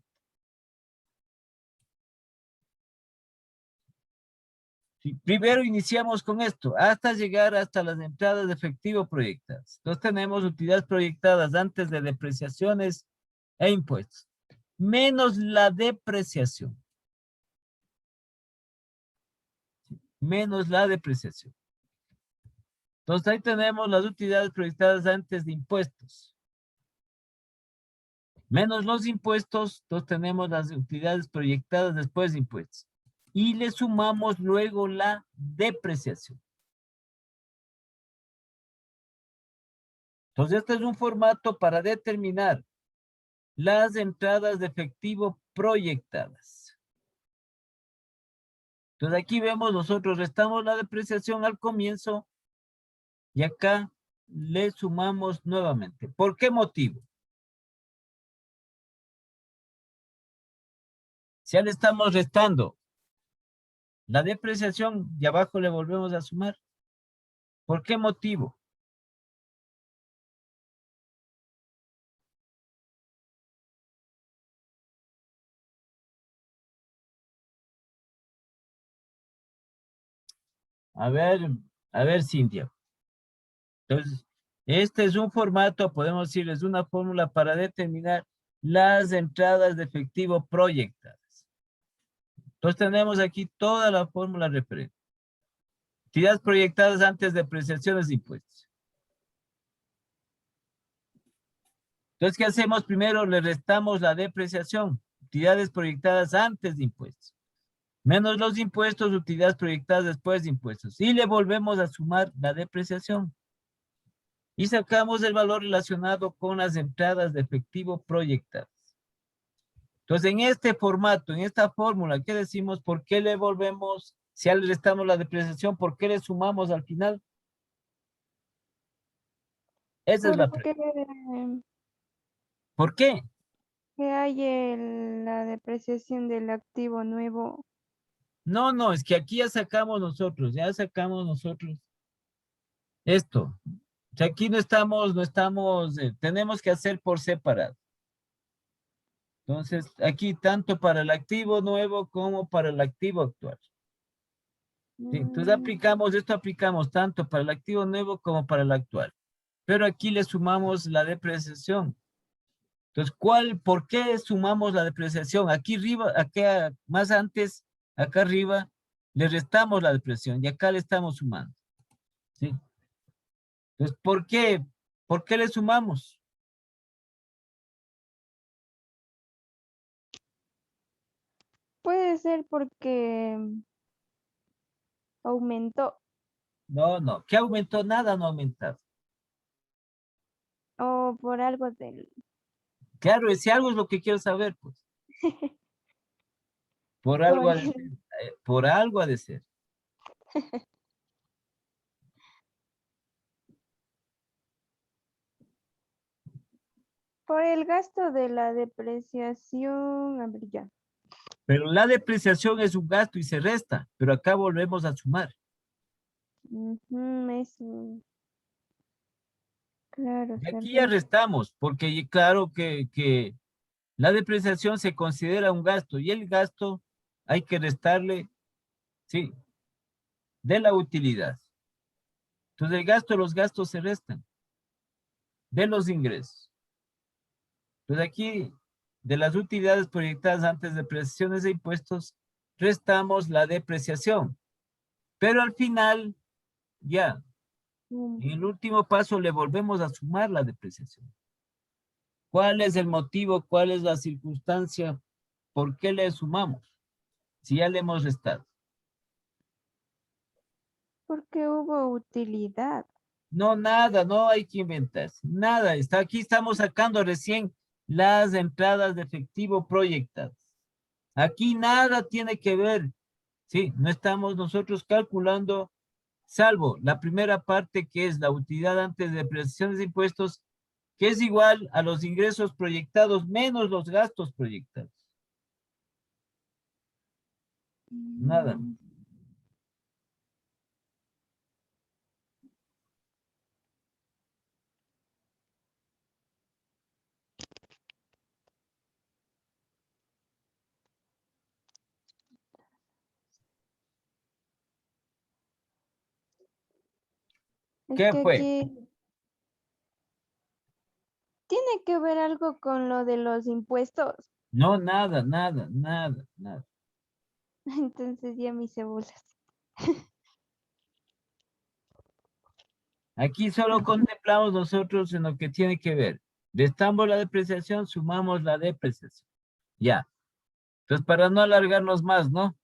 Sí, primero iniciamos con esto, hasta llegar hasta las entradas de efectivo proyectadas. Entonces tenemos utilidades proyectadas antes de depreciaciones e impuestos, menos la depreciación. Menos la depreciación. Entonces ahí tenemos las utilidades proyectadas antes de impuestos. Menos los impuestos, entonces tenemos las utilidades proyectadas después de impuestos. Y le sumamos luego la depreciación. Entonces este es un formato para determinar las entradas de efectivo proyectadas. Entonces aquí vemos, nosotros restamos la depreciación al comienzo y acá le sumamos nuevamente. ¿Por qué motivo? Si ya le estamos restando la depreciación y abajo le volvemos a sumar. ¿Por qué motivo? A ver, Cintia. Entonces, este es un formato, podemos decir, es una fórmula para determinar las entradas de efectivo proyectadas. Entonces tenemos aquí toda la fórmula referente. Utilidades proyectadas antes de depreciaciones de impuestos. Entonces, ¿qué hacemos? Primero le restamos la depreciación. Utilidades proyectadas antes de impuestos. Menos los impuestos, utilidades proyectadas después de impuestos. Y le volvemos a sumar la depreciación. Y sacamos el valor relacionado con las entradas de efectivo proyectadas. Entonces, en este formato, en esta fórmula, ¿qué decimos? ¿Por qué le volvemos, si ya le restamos la depreciación, por qué le sumamos al final? Esa es la Porque pregunta. ¿Por qué? que hay la depreciación del activo nuevo. No, no, es que aquí ya sacamos nosotros esto. O sea, aquí tenemos que hacer por separado. Entonces, aquí tanto para el activo nuevo como para el activo actual. Sí, entonces aplicamos tanto para el activo nuevo como para el actual. Pero aquí le sumamos la depreciación. Entonces, ¿por qué sumamos la depreciación? Aquí arriba, más antes, acá arriba, le restamos la depreciación y acá le estamos sumando. ¿Sí? Entonces, ¿por qué? ¿Por qué le sumamos? Puede ser porque aumentó No, no. ¿Qué aumentó? Nada no ha aumentado. o por algo del... Claro, si algo es lo que quiero saber, pues. Por Por algo ha de ser. el, Por algo ha de ser. por el gasto de la depreciación. A ver, ya. Pero la depreciación es un gasto y se resta, pero acá volvemos a sumar. Ujú, eso. Claro, Y se aquí ya resta. restamos, porque claro que la depreciación se considera un gasto y el gasto hay que restarle, sí, de la utilidad. Entonces el gasto, los gastos se restan de los ingresos. Entonces aquí, de las utilidades proyectadas antes de depreciaciones de impuestos, restamos la depreciación. Pero al final, ya, Mm, en el último paso le volvemos a sumar la depreciación. ¿Cuál es el motivo? ¿Cuál es la circunstancia? ¿Por qué le sumamos? Si ya le hemos restado. Porque hubo utilidad. No, nada, no hay que inventarse. Nada, aquí estamos sacando recién las entradas de efectivo proyectadas. Aquí nada tiene que ver. Sí, no estamos nosotros calculando, salvo la primera parte que es la utilidad antes de depreciaciones de impuestos, que es igual a los ingresos proyectados menos los gastos proyectados. Nada. Mm, Es ¿Qué que fue? aquí tiene que ver algo con lo de los impuestos. No, nada, nada, nada, nada. Entonces ya me hice bolas. Aquí solo contemplamos nosotros en lo que tiene que ver. Restamos la depreciación, sumamos la depreciación. Ya. Entonces, para no alargarnos más, ¿no?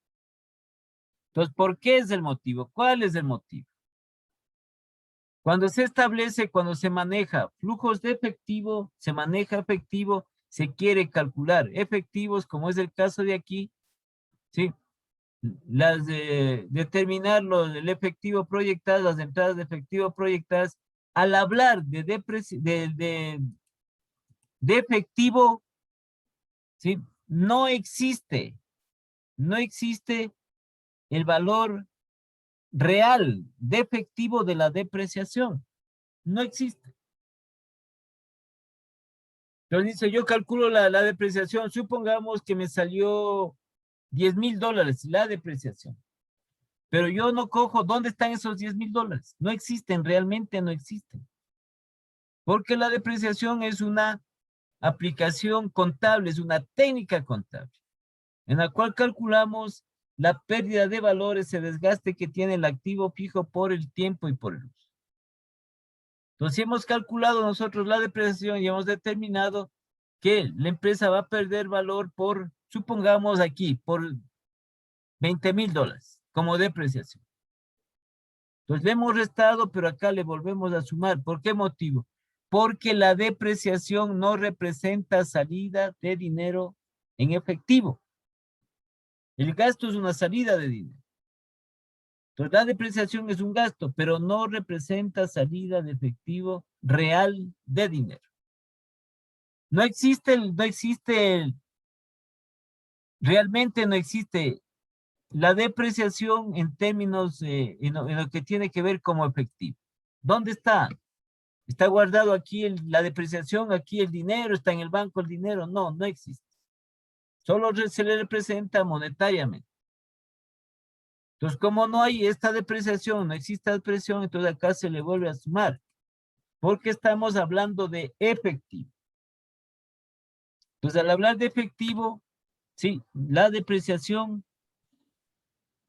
Entonces, ¿por qué es el motivo? ¿Cuál es el motivo? Cuando se establece, cuando se maneja flujos de efectivo, se maneja efectivo, se quiere calcular efectivos, como es el caso de aquí, ¿sí? Las de determinar el efectivo proyectado, las entradas de efectivo proyectadas, al hablar de efectivo, ¿sí? No existe el valor real de efectivo de la depreciación. No existe. Entonces dice, yo calculo la depreciación, supongamos que me salió $10,000 la depreciación. Pero yo no cojo, ¿dónde están esos $10,000? No existen, realmente no existen. Porque la depreciación es una aplicación contable, es una técnica contable, en la cual calculamos la pérdida de valores, el desgaste que tiene el activo fijo por el tiempo y por el uso. Entonces, si hemos calculado nosotros la depreciación y hemos determinado que la empresa va a perder valor por, supongamos aquí, por $20,000 como depreciación. Entonces, le hemos restado, pero acá le volvemos a sumar. ¿Por qué motivo? Porque la depreciación no representa salida de dinero en efectivo. El gasto es una salida de dinero. Entonces, la depreciación es un gasto, pero no representa salida de efectivo real de dinero. Realmente no existe la depreciación en términos, en lo que tiene que ver como efectivo. ¿Dónde está? ¿Está guardado aquí la depreciación, aquí el dinero, está en el banco el dinero? No, no existe. Solo se le representa monetariamente. Entonces, como no hay esta depreciación, no existe depreciación, entonces acá se le vuelve a sumar, porque estamos hablando de efectivo. Entonces, al hablar de efectivo, sí, la depreciación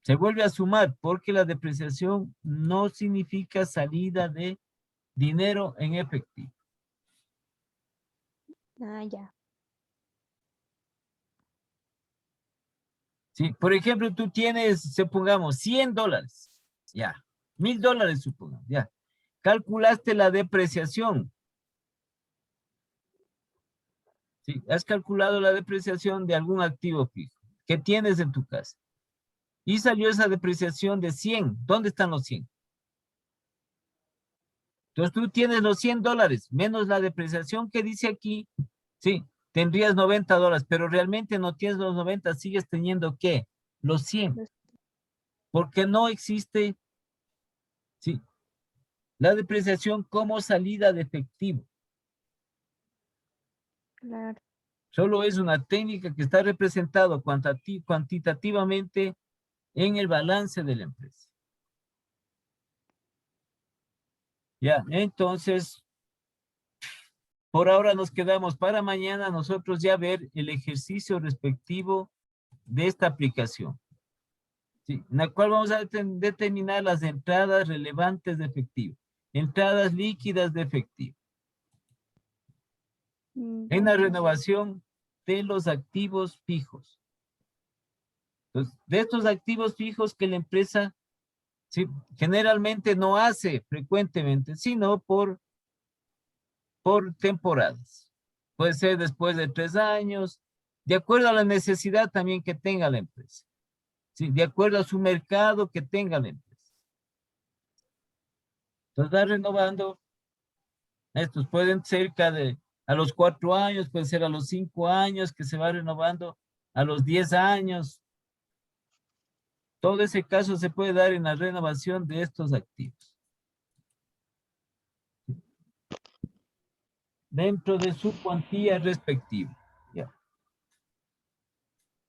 se vuelve a sumar, porque la depreciación no significa salida de dinero en efectivo. Ah, ya. Sí, por ejemplo, tú tienes, supongamos, $100, ya, $1,000, supongamos, ya. Calculaste la depreciación, ¿sí? Has calculado la depreciación de algún activo fijo que tienes en tu casa. Y salió esa depreciación de 100. ¿Dónde están los 100? Entonces tú tienes los $100 menos la depreciación que dice aquí, sí, tendrías $90, pero realmente no tienes los 90, sigues teniendo ¿qué? Los 100, Los- porque no existe, sí, la depreciación como salida de efectivo. Claro. Solo es una técnica que está representado cuantitativamente en el balance de la empresa. Ya, entonces, por ahora nos quedamos para mañana nosotros ya ver el ejercicio respectivo de esta aplicación. ¿sí? En la cual vamos a determinar las entradas relevantes de efectivo, entradas líquidas de efectivo, Ya, en la renovación de los activos fijos. Entonces, de estos activos fijos que la empresa, sí, generalmente no hace frecuentemente, sino por temporadas. Puede ser después de 3 años, de acuerdo a la necesidad también que tenga la empresa. Sí, de acuerdo a su mercado que tenga la empresa. Entonces va renovando. Estos pueden ser a los 4 años, puede ser a los 5 años, que se va renovando a los 10 años. Todo ese caso se puede dar en la renovación de estos activos, dentro de su cuantía respectiva. Ya.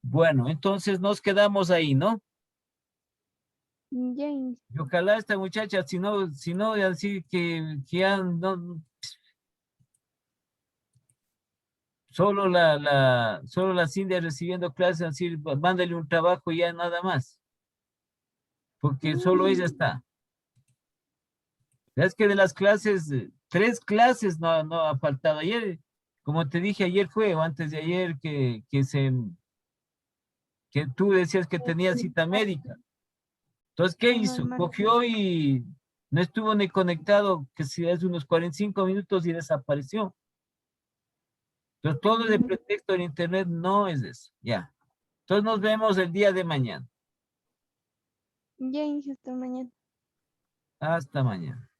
Bueno, entonces nos quedamos ahí, ¿no? ya, Y ojalá esta muchacha, si no, así que ya no, solo la Cindy recibiendo clases, así, mándale un trabajo y ya nada más, porque solo ella está. Es que de las clases, 3 clases no ha faltado. Ayer, como te dije, ayer fue, o antes de ayer, que tú decías que tenía cita médica. Entonces, ¿qué ajá, hizo? Cogió y no estuvo ni conectado, que si es unos 45 minutos y desapareció. Entonces, todo el pretexto en internet no es eso. Ya. Entonces, nos vemos el día de mañana. ya, hasta mañana. Hasta mañana.